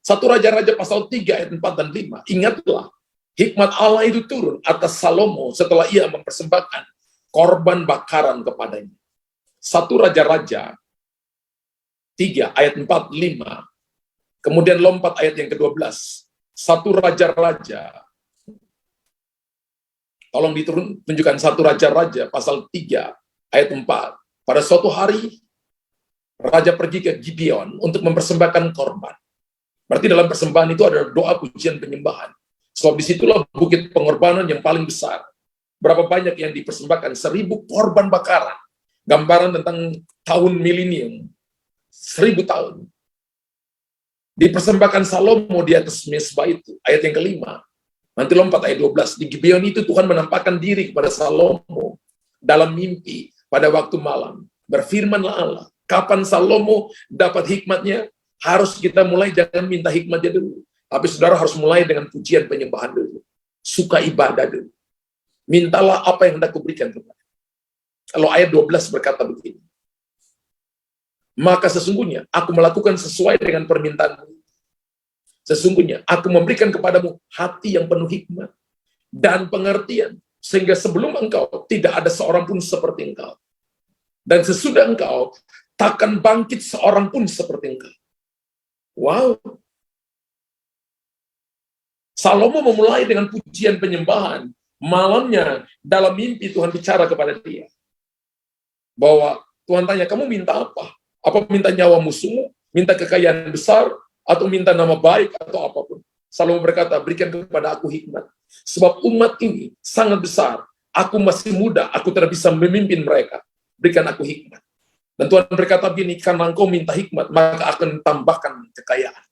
1 Raja-Raja pasal 3 ayat 4 dan 5, ingatlah, hikmat Allah itu turun atas Salomo setelah ia mempersembahkan korban bakaran kepadanya. 1 Raja-Raja 3 ayat 4, 5. Kemudian lompat ayat yang ke-12. 1 Raja-Raja. Tolong tunjukkan 1 Raja-Raja pasal 3 ayat 4. Pada suatu hari raja pergi ke Gibeon untuk mempersembahkan korban. Berarti dalam persembahan itu ada doa pujian penyembahan. Sebab disitulah bukit pengorbanan yang paling besar. Berapa banyak yang dipersembahkan? 1000 korban bakaran. Gambaran tentang tahun milenium. 1000 tahun. Dipersembahkan Salomo di atas mezbah itu. Ayat yang kelima. Nanti lompat ayat 12. Di Gibeon itu Tuhan menampakkan diri kepada Salomo dalam mimpi pada waktu malam. Berfirmanlah Allah. Kapan Salomo dapat hikmatnya? Harus kita mulai, jangan minta hikmatnya dulu. Tapi saudara harus mulai dengan pujian penyembahan dulu. Suka ibadah dulu. Mintalah apa yang hendak kuberikan kepada. Kalau ayat 12 berkata begini. Maka sesungguhnya aku melakukan sesuai dengan permintaanmu. Sesungguhnya aku memberikan kepadamu hati yang penuh hikmat dan pengertian. Sehingga sebelum engkau tidak ada seorang pun seperti engkau. Dan sesudah engkau takkan bangkit seorang pun seperti engkau. Wow. Salomo memulai dengan pujian penyembahan. Malamnya dalam mimpi Tuhan bicara kepada dia. Bahwa Tuhan tanya, kamu minta apa? Apa minta nyawa musuhmu? Minta kekayaan besar? Atau minta nama baik? Atau apapun? Salomo berkata, berikan kepada aku hikmat. Sebab umat ini sangat besar. Aku masih muda, aku tidak bisa memimpin mereka. Berikan aku hikmat. Dan Tuhan berkata begini, karena engkau minta hikmat, maka akan tambahkan kekayaan.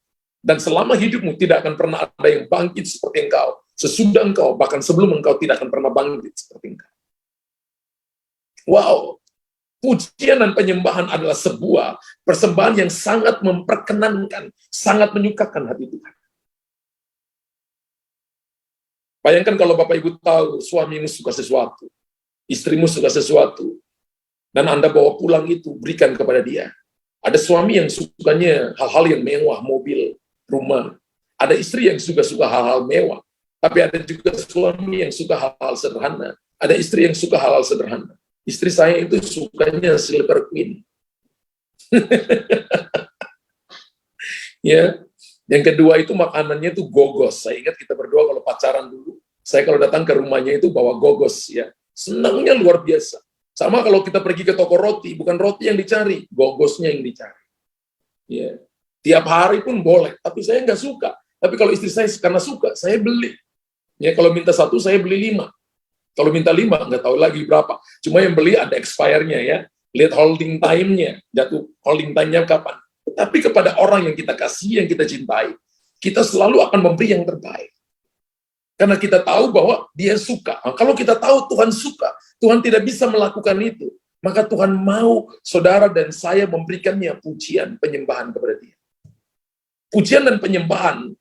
Dan selama hidupmu tidak akan pernah ada yang bangkit seperti engkau. Sesudah engkau, bahkan sebelum engkau tidak akan pernah bangkit seperti engkau. Wow. Pujian dan penyembahan adalah sebuah persembahan yang sangat memperkenankan, sangat menyukakan hati Tuhan. Bayangkan kalau Bapak Ibu tahu suamimu suka sesuatu, istrimu suka sesuatu, dan Anda bawa pulang itu, berikan kepada dia. Ada suami yang sukanya hal-hal yang mewah, mobil, rumah. Ada istri yang suka hal-hal mewah. Tapi ada juga suami yang suka hal-hal sederhana. Ada istri yang suka hal-hal sederhana. Istri saya itu sukanya Silver Queen. Ya. Yang kedua itu makanannya itu gogos. Saya ingat kita berdua kalau pacaran dulu. Saya kalau datang ke rumahnya itu bawa gogos. Ya. Senangnya luar biasa. Sama kalau kita pergi ke toko roti, bukan roti yang dicari, gogosnya yang dicari. Ya. Tiap hari pun boleh, tapi saya nggak suka. Tapi kalau istri saya karena suka, saya beli. Ya, kalau minta 1, saya beli 5. Kalau minta 5, nggak tahu lagi berapa. Cuma yang beli ada expire-nya ya. Lihat holding time-nya, jatuh holding time-nya kapan. Tapi kepada orang yang kita kasih, yang kita cintai, kita selalu akan memberi yang terbaik. Karena kita tahu bahwa dia suka. Nah, kalau kita tahu Tuhan suka, Tuhan tidak bisa melakukan itu. Maka Tuhan mau saudara dan saya memberikannya pujian, penyembahan kepada dia. Pujian dan penyembahan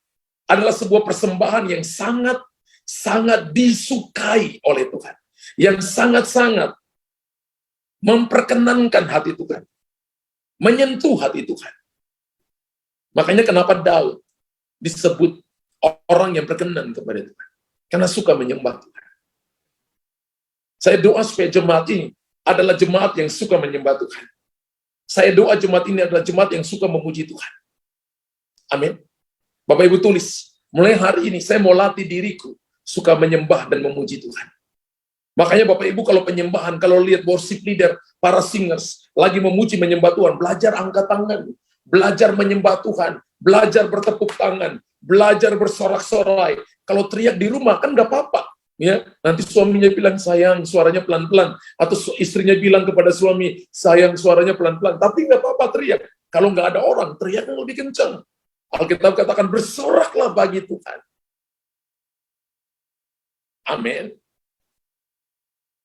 adalah sebuah persembahan yang sangat disukai oleh Tuhan. Yang sangat-sangat memperkenankan hati Tuhan. Menyentuh hati Tuhan. Makanya kenapa Daud disebut orang yang berkenan kepada Tuhan. Karena suka menyembah Tuhan. Saya doa supaya jemaat ini adalah jemaat yang suka menyembah Tuhan. Saya doa jemaat ini adalah jemaat yang suka memuji Tuhan. Amin. Bapak Ibu tulis, mulai hari ini saya mau latih diriku suka menyembah dan memuji Tuhan. Makanya Bapak Ibu kalau penyembahan, kalau lihat worship leader, para singers, lagi memuji menyembah Tuhan, belajar angkat tangan, belajar menyembah Tuhan, belajar bertepuk tangan, belajar bersorak-sorai. Kalau teriak di rumah kan nggak apa-apa. Ya, nanti suaminya bilang sayang, suaranya pelan-pelan, atau istrinya bilang kepada suami sayang, suaranya pelan-pelan. Tapi nggak apa-apa teriak. Kalau nggak ada orang, teriak yang lebih kencang. Alkitab katakan bersoraklah bagi Tuhan. Amin.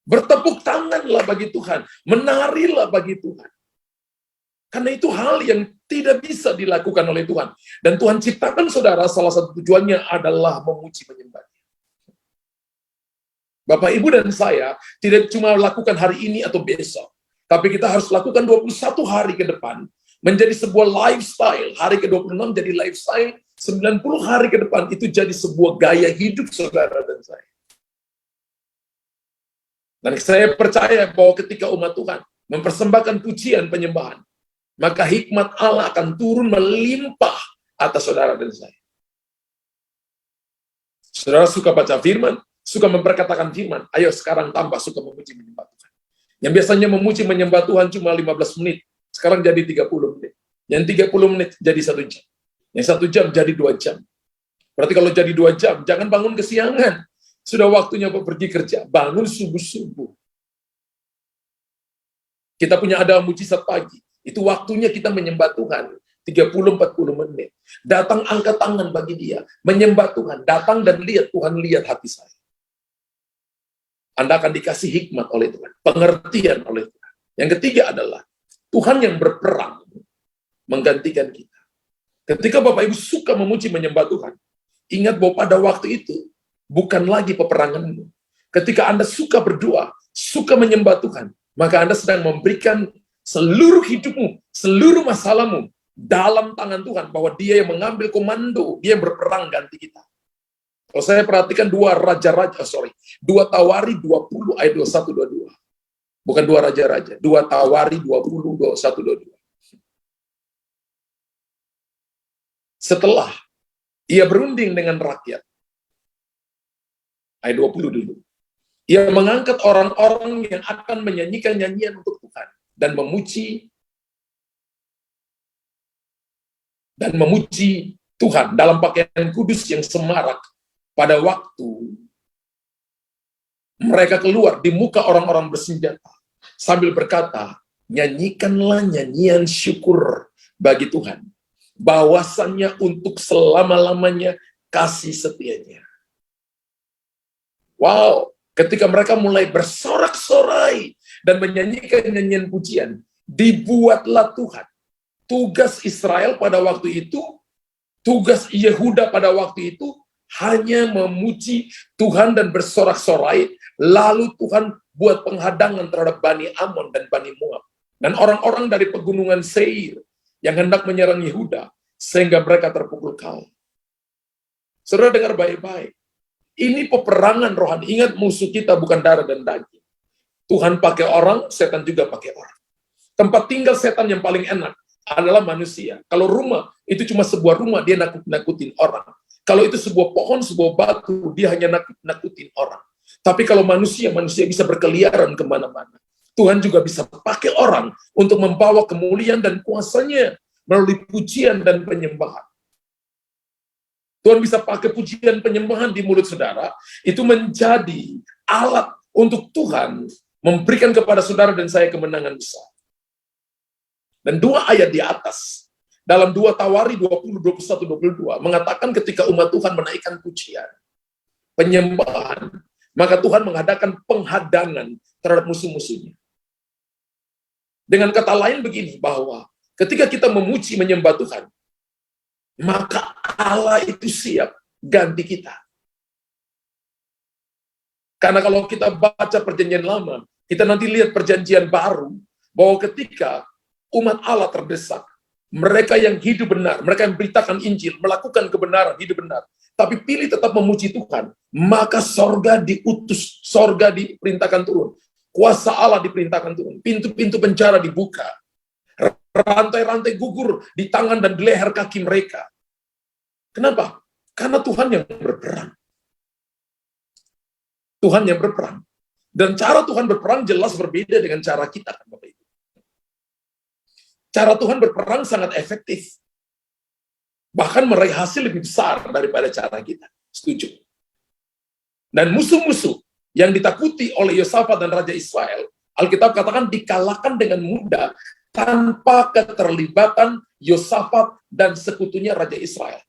Bertepuk tanganlah bagi Tuhan, menarilah bagi Tuhan. Karena itu hal yang tidak bisa dilakukan oleh Tuhan. Dan Tuhan ciptakan saudara, salah satu tujuannya adalah memuji menyembah. Bapak, Ibu, dan saya tidak cuma lakukan hari ini atau besok. Tapi kita harus lakukan 21 hari ke depan. Menjadi sebuah lifestyle. Hari ke-26 jadi lifestyle. 90 hari ke depan itu jadi sebuah gaya hidup saudara dan saya. Dan saya percaya bahwa ketika umat Tuhan mempersembahkan pujian penyembahan, maka hikmat Allah akan turun melimpah atas saudara dan saya. Saudara suka baca firman, suka memperkatakan firman, ayo sekarang tambah suka memuji menyembah Tuhan. Yang biasanya memuji menyembah Tuhan cuma 15 menit, sekarang jadi 30 menit. Yang 30 menit jadi 1 jam. Yang 1 jam jadi 2 jam. Berarti kalau jadi 2 jam, jangan bangun kesiangan. Sudah waktunya pergi kerja, bangun subuh-subuh. Kita punya ada mujizat pagi. Itu waktunya kita menyembah Tuhan. 30-40 menit. Datang angkat tangan bagi dia. Menyembah Tuhan. Datang dan lihat, Tuhan lihat hati saya. Anda akan dikasih hikmat oleh Tuhan. Pengertian oleh Tuhan. Yang ketiga adalah, Tuhan yang berperang menggantikan kita. Ketika Bapak Ibu suka memuji menyembah Tuhan, ingat bahwa pada waktu itu, bukan lagi peperanganmu. Ketika Anda suka berdoa, suka menyembah Tuhan, maka Anda sedang memberikan seluruh hidupmu, seluruh masalahmu dalam tangan Tuhan, bahwa Dia yang mengambil komando, Dia yang berperang ganti kita. Kalau saya perhatikan 2 Tawari 20 ayat 21-22. Bukan 2 raja-raja, 2 Tawari 20, 21-22. Setelah ia berunding dengan rakyat, ayat 20 dulu. Ia mengangkat orang-orang yang akan menyanyikan nyanyian untuk Tuhan dan memuji Tuhan dalam pakaian kudus yang semarak pada waktu mereka keluar di muka orang-orang bersenjata sambil berkata, nyanyikanlah nyanyian syukur bagi Tuhan, bahwasannya untuk selama-lamanya kasih setianya. Wow, ketika mereka mulai bersorak-sorai dan menyanyikan nyanyian pujian, dibuatlah Tuhan. Tugas Israel pada waktu itu, tugas Yehuda pada waktu itu, hanya memuji Tuhan dan bersorak-sorai, lalu Tuhan buat penghadangan terhadap Bani Amon dan Bani Moab. Dan orang-orang dari pegunungan Seir yang hendak menyerang Yehuda, sehingga mereka terpukul kalah. Saudara dengar baik-baik. Ini peperangan rohani. Ingat, musuh kita bukan darah dan daging. Tuhan pakai orang, setan juga pakai orang. Tempat tinggal setan yang paling enak adalah manusia. Kalau rumah, itu cuma sebuah rumah, dia nakut-nakutin orang. Kalau itu sebuah pohon, sebuah batu, dia hanya nakutin orang. Tapi kalau manusia bisa berkeliaran kemana-mana. Tuhan juga bisa pakai orang untuk membawa kemuliaan dan kuasanya melalui pujian dan penyembahan. Tuhan bisa pakai pujian penyembahan di mulut saudara, itu menjadi alat untuk Tuhan memberikan kepada saudara dan saya kemenangan besar. Dan 2 ayat di atas, dalam 2 Tawari 20, 21, 22, mengatakan ketika umat Tuhan menaikkan pujian, penyembahan, maka Tuhan mengadakan penghadangan terhadap musuh-musuhnya. Dengan kata lain begini, bahwa ketika kita memuji menyembah Tuhan, maka Allah itu siap ganti kita. Karena kalau kita baca perjanjian lama, kita nanti lihat perjanjian baru, bahwa ketika umat Allah terdesak, mereka yang hidup benar, mereka yang beritakan Injil, melakukan kebenaran, hidup benar, tapi pilih tetap memuji Tuhan, maka sorga diutus, sorga diperintahkan turun, kuasa Allah diperintahkan turun, pintu-pintu penjara dibuka, rantai-rantai gugur di tangan dan di leher kaki mereka. Kenapa? Karena Tuhan yang berperang. Tuhan yang berperang. Dan cara Tuhan berperang jelas berbeda dengan cara kita, kan Bapak Ibu. Cara Tuhan berperang sangat efektif. Bahkan meraih hasil lebih besar daripada cara kita. Setuju? Dan musuh-musuh yang ditakuti oleh Yosafat dan Raja Israel, Alkitab katakan dikalahkan dengan mudah tanpa keterlibatan Yosafat dan sekutunya Raja Israel.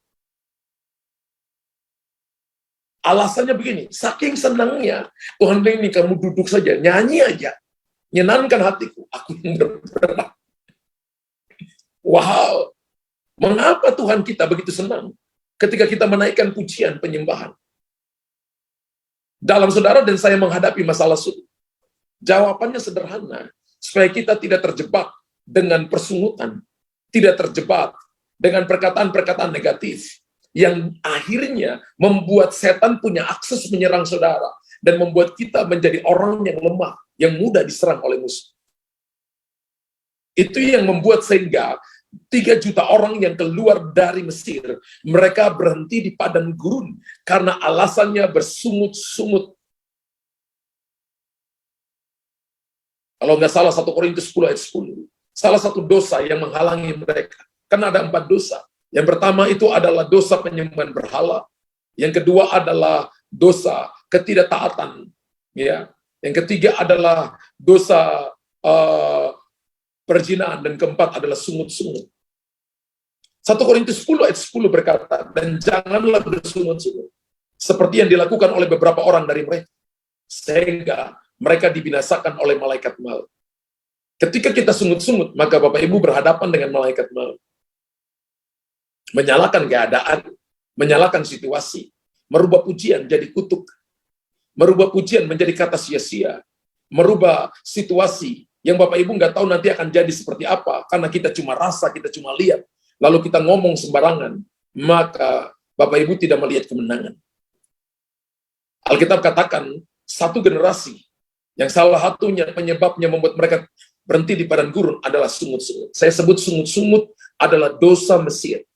Alasannya begini, saking senangnya, Tuhan ini kamu duduk saja, nyanyi aja, nyenangkan hatiku, aku yang berperang. Wow, mengapa Tuhan kita begitu senang ketika kita menaikkan pujian penyembahan? Dalam saudara dan saya menghadapi masalah sulit, jawabannya sederhana, supaya kita tidak terjebak dengan persungutan, tidak terjebak dengan perkataan-perkataan negatif, yang akhirnya membuat setan punya akses menyerang saudara, dan membuat kita menjadi orang yang lemah, yang mudah diserang oleh musuh. Itu yang membuat sehingga 3 juta orang yang keluar dari Mesir, mereka berhenti di padang gurun, karena alasannya bersungut-sungut. Kalau nggak salah 1 Korintus 10 ayat 10, salah satu dosa yang menghalangi mereka, karena ada 4 dosa. Yang pertama itu adalah dosa penyembahan berhala, Yang kedua adalah dosa ketidaktaatan. Ya. Yang ketiga adalah dosa perzinahan, dan keempat adalah sungut-sungut. 1 Korintus 10 ayat 10 berkata, dan janganlah bersungut-sungut seperti yang dilakukan oleh beberapa orang dari mereka, sehingga mereka dibinasakan oleh malaikat maut. Ketika kita sungut-sungut, maka Bapak Ibu berhadapan dengan malaikat maut. Menyalakan keadaan, menyalakan situasi, merubah pujian jadi kutuk, merubah pujian menjadi kata sia-sia, merubah situasi yang Bapak Ibu nggak tahu nanti akan jadi seperti apa, karena kita cuma rasa, kita cuma lihat, lalu kita ngomong sembarangan, maka Bapak Ibu tidak melihat kemenangan. Alkitab katakan, satu generasi yang salah satunya penyebabnya membuat mereka berhenti di padang gurun adalah sungut-sungut. Saya sebut sungut-sungut adalah dosa Mesir.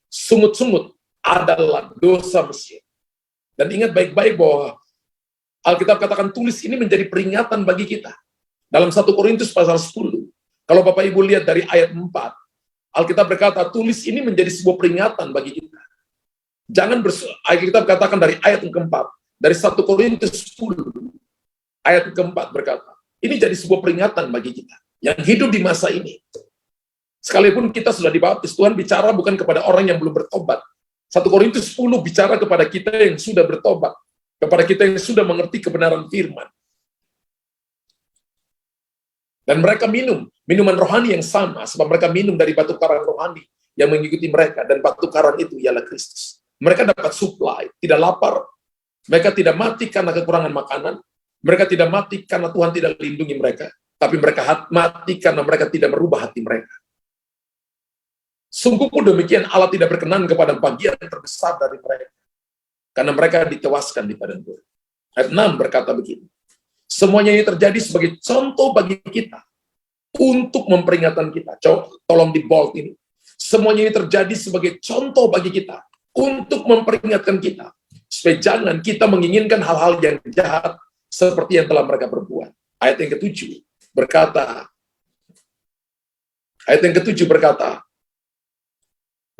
Sungut-sungut adalah dosa Mesir. Dan ingat baik-baik bahwa Alkitab katakan tulis ini menjadi peringatan bagi kita. Dalam 1 Korintus pasal 10, kalau Bapak Ibu lihat dari ayat 4, Alkitab berkata tulis ini menjadi sebuah peringatan bagi kita. Jangan Alkitab katakan dari ayat yang keempat, dari 1 Korintus 10, ayat yang keempat berkata, ini jadi sebuah peringatan bagi kita yang hidup di masa ini. Sekalipun kita sudah dibaptis, Tuhan bicara bukan kepada orang yang belum bertobat. 1 Korintus 10 bicara kepada kita yang sudah bertobat, kepada kita yang sudah mengerti kebenaran firman. Dan mereka minum minuman rohani yang sama, sebab mereka minum dari batu karang rohani yang mengikuti mereka, dan batu karang itu ialah Kristus. Mereka dapat supply, tidak lapar, mereka tidak mati karena kekurangan makanan, mereka tidak mati karena Tuhan tidak lindungi mereka, tapi mereka mati karena mereka tidak merubah hati mereka. Sungguh pun demikian, Allah tidak berkenan kepada bagian terbesar dari mereka, karena mereka ditewaskan di padang gurun. Ayat 6 berkata begini, semuanya ini terjadi sebagai contoh bagi kita, untuk memperingatkan kita. Tolong di bold ini. Semuanya ini terjadi sebagai contoh bagi kita, untuk memperingatkan kita, supaya jangan kita menginginkan hal-hal yang jahat, seperti yang telah mereka perbuat. Ayat yang ke-7 berkata,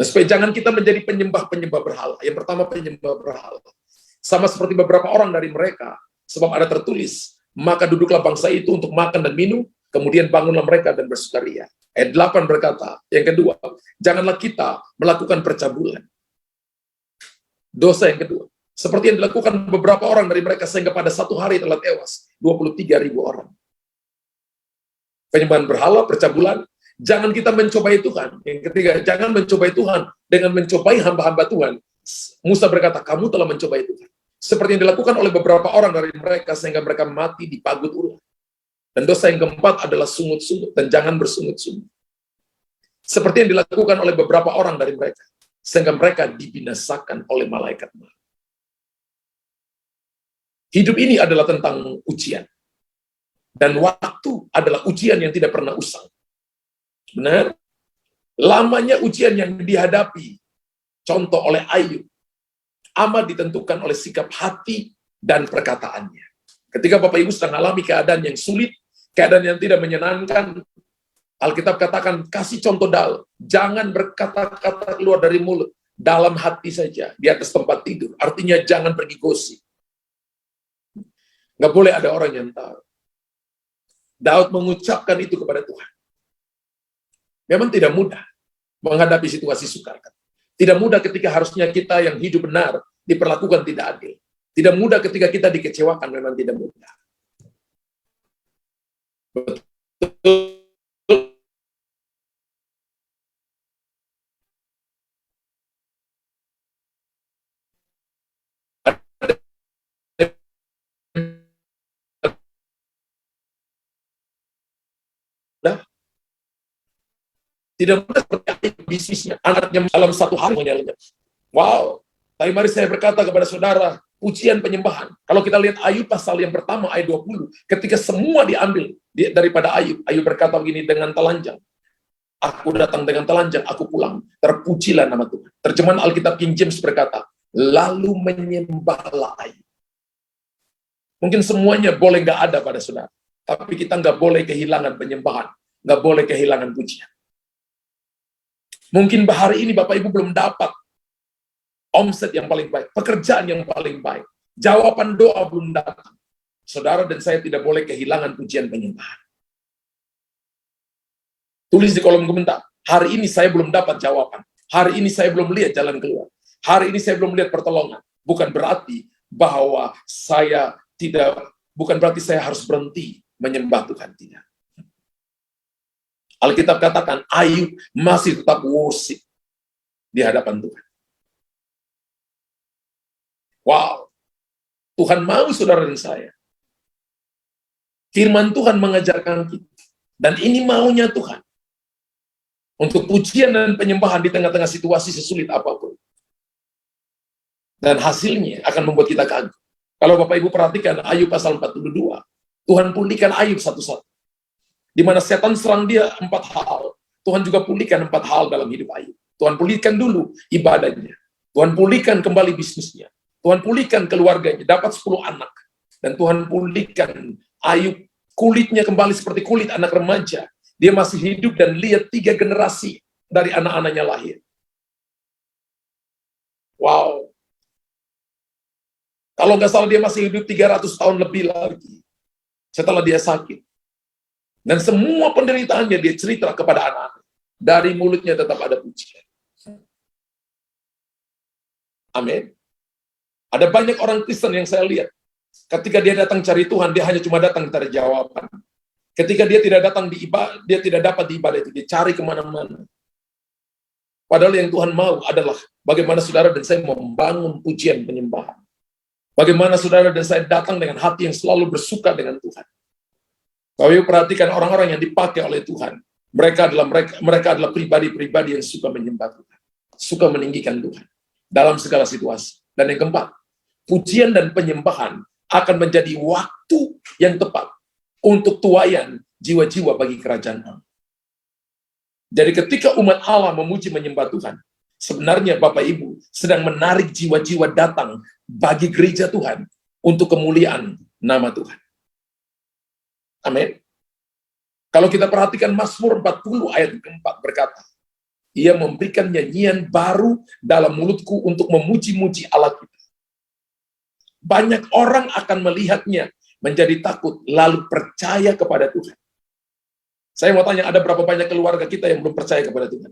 supaya jangan kita menjadi penyembah-penyembah berhala. Yang pertama, penyembah berhala. Sama seperti beberapa orang dari mereka, sebab ada tertulis, maka duduklah bangsa itu untuk makan dan minum, kemudian bangunlah mereka dan bersukaria. Ayat 8 berkata, yang kedua, janganlah kita melakukan percabulan. Dosa yang kedua. Seperti yang dilakukan beberapa orang dari mereka, sehingga pada satu hari telah tewas 23.000 orang. Penyembahan berhala, percabulan, jangan kita mencobai Tuhan. Yang ketiga, jangan mencobai Tuhan dengan mencobai hamba-hamba Tuhan. Musa berkata, kamu telah mencobai Tuhan. Seperti yang dilakukan oleh beberapa orang dari mereka, sehingga mereka mati di pagut ular. Dan dosa yang keempat adalah sungut-sungut, dan jangan bersungut-sungut. Seperti yang dilakukan oleh beberapa orang dari mereka, sehingga mereka dibinasakan oleh malaikat maut. Hidup ini adalah tentang ujian. Dan waktu adalah ujian yang tidak pernah usang. Benar? Lamanya ujian yang dihadapi, contoh oleh Ayub, amat ditentukan oleh sikap hati dan perkataannya. Ketika Bapak Ibu sedang alami keadaan yang sulit, keadaan yang tidak menyenangkan, Alkitab katakan, kasih contoh jangan berkata-kata keluar dari mulut, dalam hati saja, di atas tempat tidur. Artinya jangan pergi gosip. Nggak boleh ada orang yang tahu. Daud mengucapkan itu kepada Tuhan. Memang tidak mudah menghadapi situasi sukar. Tidak mudah ketika harusnya kita yang hidup benar diperlakukan tidak adil. Tidak mudah ketika kita dikecewakan, memang tidak mudah. Betul. Tidak mudah seperti bisnisnya, anaknya dalam satu hari menyalahnya. Wow, tapi mari saya berkata kepada saudara, pujian penyembahan. Kalau kita lihat Ayub pasal yang pertama ayat 20, ketika semua diambil daripada Ayub, Ayub berkata begini dengan telanjang. Aku datang dengan telanjang, aku pulang. Terpujilah nama Tuhan. Terjemahan Alkitab King James berkata, lalu menyembahlah Ayub. Mungkin semuanya boleh nggak ada pada saudara, tapi kita nggak boleh kehilangan penyembahan, nggak boleh kehilangan pujian. Mungkin hari ini Bapak Ibu belum dapat omset yang paling baik, pekerjaan yang paling baik, jawaban doa belum datang. Saudara dan saya tidak boleh kehilangan pujian penyembahan. Tulis di kolom komentar, hari ini saya belum dapat jawaban. Hari ini saya belum lihat jalan keluar. Hari ini saya belum lihat pertolongan. Bukan berarti bahwa saya bukan berarti saya harus berhenti menyembah Tuhan, tidak. Alkitab katakan Ayub masih tetap worship di hadapan Tuhan. Wow, Tuhan mau saudara dan saya. Firman Tuhan mengajarkan kita. Dan ini maunya Tuhan. Untuk pujian dan penyembahan di tengah-tengah situasi sesulit apapun. Dan hasilnya akan membuat kita kagum. Kalau Bapak Ibu perhatikan Ayub pasal 42, Tuhan pulihkan Ayub satu-satu. Di mana setan serang dia 4 hal. Tuhan juga pulihkan 4 hal dalam hidup Ayub. Tuhan pulihkan dulu ibadahnya. Tuhan pulihkan kembali bisnisnya. Tuhan pulihkan keluarganya, dapat 10 anak. Dan Tuhan pulihkan Ayub, kulitnya kembali seperti kulit anak remaja. Dia masih hidup dan lihat 3 generasi dari anak-anaknya lahir. Wow. Kalau nggak salah dia masih hidup 300 tahun lebih lagi. Setelah dia sakit. Dan semua penderitaannya dia cerita kepada anak-anak. Dari mulutnya tetap ada pujian. Amin. Ada banyak orang Kristen yang saya lihat. Ketika dia datang cari Tuhan, dia hanya cuma datang cari jawaban. Ketika dia tidak datang di ibadah, dia tidak dapat di ibadah itu, dia cari kemana-mana. Padahal yang Tuhan mau adalah bagaimana saudara dan saya membangun pujian penyembahan. Bagaimana saudara dan saya datang dengan hati yang selalu bersuka dengan Tuhan. Kalau perhatikan orang-orang yang dipakai oleh Tuhan, mereka adalah pribadi-pribadi yang suka menyembah Tuhan, suka meninggikan Tuhan dalam segala situasi. Dan yang keempat, pujian dan penyembahan akan menjadi waktu yang tepat untuk tuaian jiwa-jiwa bagi kerajaan Allah. Jadi ketika umat Allah memuji menyembah Tuhan, sebenarnya Bapak Ibu sedang menarik jiwa-jiwa datang bagi gereja Tuhan untuk kemuliaan nama Tuhan. Amin. Kalau kita perhatikan Mazmur 40 ayat keempat berkata, Ia memberikan nyanyian baru dalam mulutku untuk memuji-muji Allah kita. Banyak orang akan melihatnya menjadi takut, lalu percaya kepada Tuhan. Saya mau tanya, ada berapa banyak keluarga kita yang belum percaya kepada Tuhan?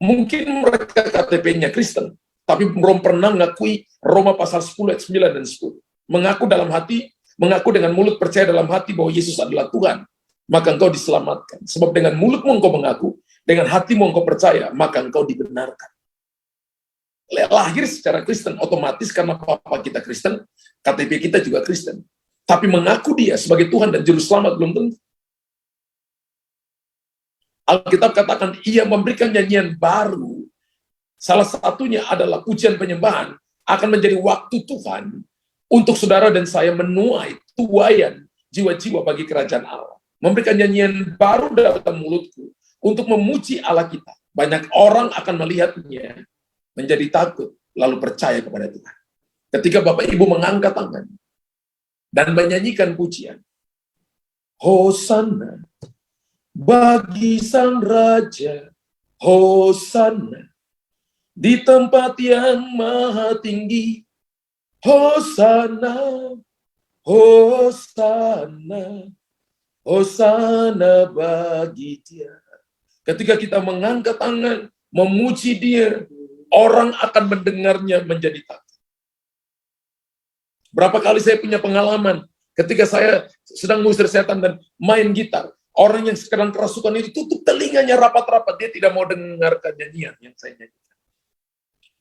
Mungkin mereka KTP-nya Kristen, tapi belum pernah mengakui Roma pasal 10 ayat 9 dan 10. Mengaku dengan mulut, percaya dalam hati bahwa Yesus adalah Tuhan, maka engkau diselamatkan. Sebab dengan mulutmu engkau mengaku, dengan hatimu engkau percaya, maka engkau dibenarkan. Lahir secara Kristen, otomatis karena papa kita Kristen, KTP kita juga Kristen. Tapi mengaku dia sebagai Tuhan dan Juru Selamat belum tentu. Alkitab katakan, Ia memberikan nyanyian baru. Salah satunya adalah pujian penyembahan akan menjadi waktu Tuhan untuk saudara dan saya menuai tuaian jiwa-jiwa bagi kerajaan Allah. Memberikan nyanyian baru dalam mulutku untuk memuji Allah kita. Banyak orang akan melihatnya menjadi takut, lalu percaya kepada Tuhan. Ketika Bapak Ibu mengangkat tangan dan menyanyikan pujian, Hosana bagi Sang Raja, Hosana di tempat yang maha tinggi, Hosana, Hosana, Hosana bagi Dia. Ketika kita mengangkat tangan, memuji Dia, orang akan mendengarnya menjadi takut. Berapa kali saya punya pengalaman ketika saya sedang mengusir setan dan main gitar. Orang yang sedang kerasukan itu tutup telinganya rapat-rapat. Dia tidak mau dengarkan nyanyian yang saya nyanyikan.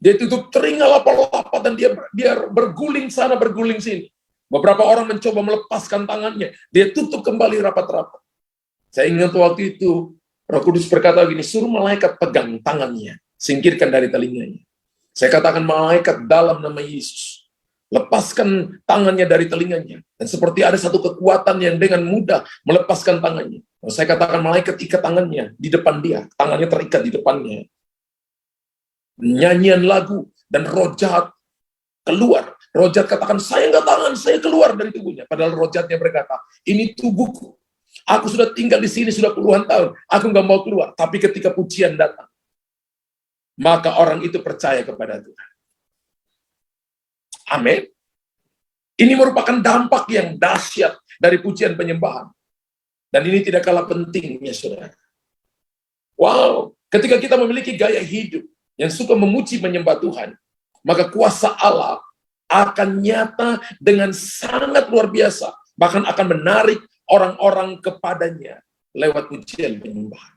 Dia tutup telinga lapat-lapat dan dia berguling sana, berguling sini. Beberapa orang mencoba melepaskan tangannya. Dia tutup kembali rapat-rapat. Saya ingat waktu itu, Roh Kudus berkata begini, suruh malaikat pegang tangannya. Singkirkan dari telinganya. Saya katakan malaikat dalam nama Yesus. Lepaskan tangannya dari telinganya. Dan seperti ada satu kekuatan yang dengan mudah melepaskan tangannya. Saya katakan malaikat ikat tangannya di depan dia. Tangannya terikat di depannya. Nyanyian lagu dan roh jahat keluar. Roh jahat katakan, saya nggak tahan, saya keluar dari tubuhnya. Padahal roh jahatnya berkata, ini tubuhku. Aku sudah tinggal di sini sudah puluhan tahun. Aku nggak mau keluar. Tapi ketika pujian datang, maka orang itu percaya kepada Tuhan. Amin. Ini merupakan dampak yang dahsyat dari pujian penyembahan. Dan ini tidak kalah pentingnya, saudara. Wow, ketika kita memiliki gaya hidup yang suka memuji menyembah Tuhan, maka kuasa Allah akan nyata dengan sangat luar biasa. Bahkan akan menarik orang-orang kepadanya lewat pujian penyembahan.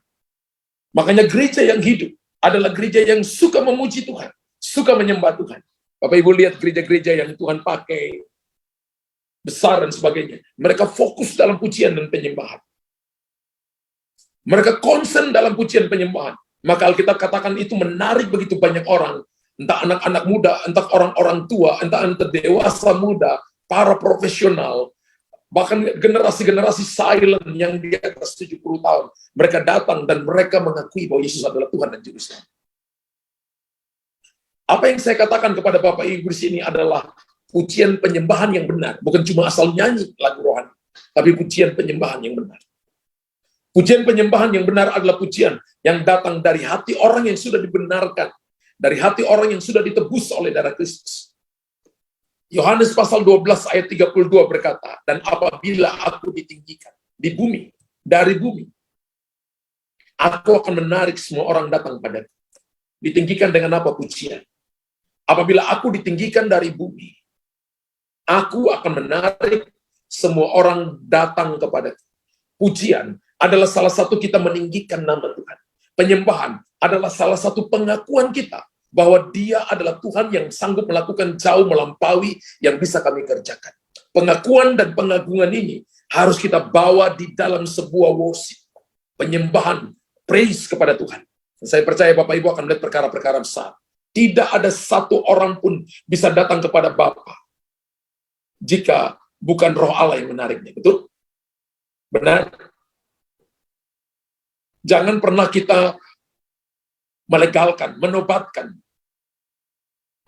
Makanya gereja yang hidup adalah gereja yang suka memuji Tuhan, suka menyembah Tuhan. Bapak Ibu lihat gereja-gereja yang Tuhan pakai, besar dan sebagainya. Mereka fokus dalam pujian dan penyembahan. Mereka concern dalam pujian penyembahan. Maka Alkitab katakan itu menarik begitu banyak orang. Entah anak-anak muda, entah orang-orang tua, entah dewasa muda, para profesional, bahkan generasi-generasi silent yang di atas 70 tahun. Mereka datang dan mereka mengakui bahwa Yesus adalah Tuhan dan Juru Selamat. Apa yang saya katakan kepada Bapak Ibu di sini adalah pujian penyembahan yang benar. Bukan cuma asal nyanyi lagu rohani, tapi pujian penyembahan yang benar. Pujian penyembahan yang benar adalah pujian yang datang dari hati orang yang sudah dibenarkan. Dari hati orang yang sudah ditebus oleh darah Kristus. Yohanes pasal 12 ayat 32 berkata, dan apabila aku ditinggikan di bumi, dari bumi, aku akan menarik semua orang datang padaku. Ditinggikan dengan apa? Pujian. Apabila aku ditinggikan dari bumi, aku akan menarik semua orang datang kepadaku. Pujian adalah salah satu kita meninggikan nama Tuhan. Penyembahan adalah salah satu pengakuan kita bahwa Dia adalah Tuhan yang sanggup melakukan jauh melampaui yang bisa kami kerjakan. Pengakuan dan pengagungan ini harus kita bawa di dalam sebuah worship, penyembahan, praise kepada Tuhan. Dan saya percaya Bapak Ibu akan melihat perkara-perkara besar. Tidak ada satu orang pun bisa datang kepada Bapa jika bukan Roh Allah yang menariknya. Betul? Benar? Jangan pernah kita melegalkan, menobatkan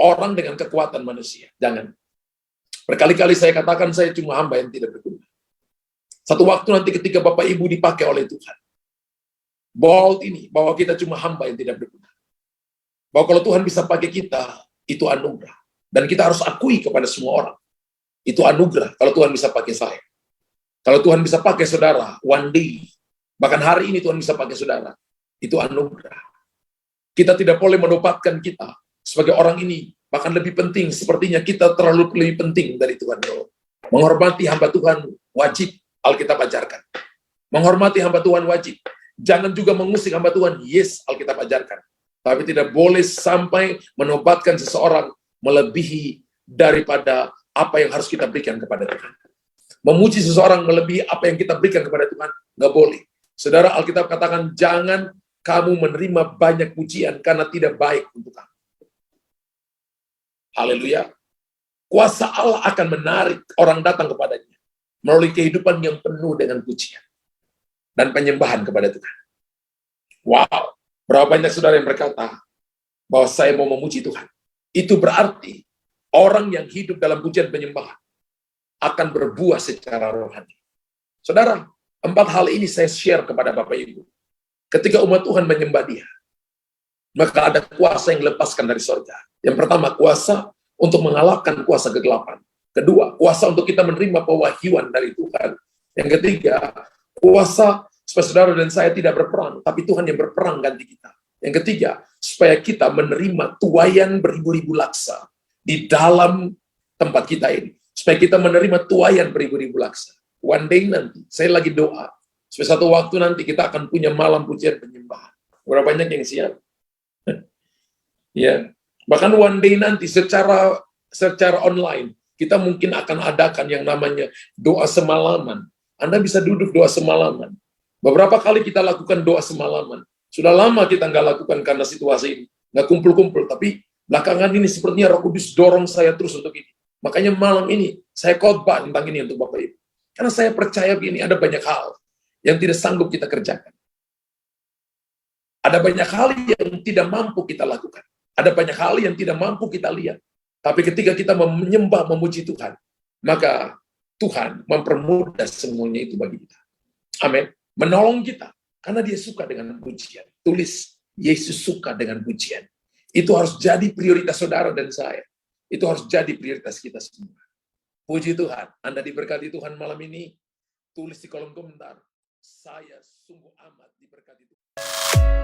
orang dengan kekuatan manusia. Jangan. Berkali-kali saya katakan saya cuma hamba yang tidak berguna. Satu waktu nanti ketika Bapak Ibu dipakai oleh Tuhan, bold ini, bahwa kita cuma hamba yang tidak berguna. Bahwa kalau Tuhan bisa pakai kita, itu anugerah. Dan kita harus akui kepada semua orang. Itu anugerah kalau Tuhan bisa pakai saya. Kalau Tuhan bisa pakai saudara, one day, bahkan hari ini Tuhan bisa pakai saudara, itu anugerah. Kita tidak boleh menobatkan kita sebagai orang ini, bahkan lebih penting, sepertinya kita terlalu lebih penting dari Tuhan. Menghormati hamba Tuhan wajib, Alkitab ajarkan. Menghormati hamba Tuhan wajib. Jangan juga mengusik hamba Tuhan, yes, Alkitab ajarkan. Tapi tidak boleh sampai menobatkan seseorang melebihi daripada apa yang harus kita berikan kepada Tuhan. Memuji seseorang melebihi apa yang kita berikan kepada Tuhan, nggak boleh. Saudara, Alkitab katakan, jangan kamu menerima banyak pujian karena tidak baik untuk kamu. Haleluya. Kuasa Allah akan menarik orang datang kepadanya melalui kehidupan yang penuh dengan pujian dan penyembahan kepada Tuhan. Wow. Berapa banyak saudara yang berkata bahwa saya mau memuji Tuhan. Itu berarti orang yang hidup dalam pujian penyembahan akan berbuah secara rohani. Saudara, 4 hal ini saya share kepada Bapak Ibu. Ketika umat Tuhan menyembah Dia, maka ada kuasa yang dilepaskan dari surga. Yang pertama, kuasa untuk mengalahkan kuasa kegelapan. Kedua, kuasa untuk kita menerima pewahyuan dari Tuhan. Yang ketiga, kuasa supaya saudara dan saya tidak berperang, tapi Tuhan yang berperang ganti kita. Yang ketiga, supaya kita menerima tuaian beribu-ribu laksa di dalam tempat kita ini. Supaya kita menerima tuaian beribu-ribu laksa. One day nanti, saya lagi doa, supaya satu waktu nanti kita akan punya malam pujian penyembahan. Berapa banyak yang siap? Ya, bahkan one day nanti secara online, kita mungkin akan adakan yang namanya doa semalaman. Anda bisa duduk doa semalaman. Beberapa kali kita lakukan doa semalaman. Sudah lama kita nggak lakukan karena situasi ini. Nggak kumpul-kumpul, tapi belakangan ini sepertinya Roh Kudus dorong saya terus untuk ini. Makanya malam ini saya khotbah tentang ini untuk Bapak Ibu. Karena saya percaya begini, ada banyak hal yang tidak sanggup kita kerjakan. Ada banyak hal yang tidak mampu kita lakukan. Ada banyak hal yang tidak mampu kita lihat. Tapi ketika kita menyembah, memuji Tuhan, maka Tuhan mempermudah semuanya itu bagi kita. Amin. Menolong kita, karena Dia suka dengan pujian. Tulis, Yesus suka dengan pujian. Itu harus jadi prioritas saudara dan saya. Itu harus jadi prioritas kita semua. Puji Tuhan, Anda diberkati Tuhan malam ini. Tulis di kolom komentar, saya sungguh amat diberkati Tuhan.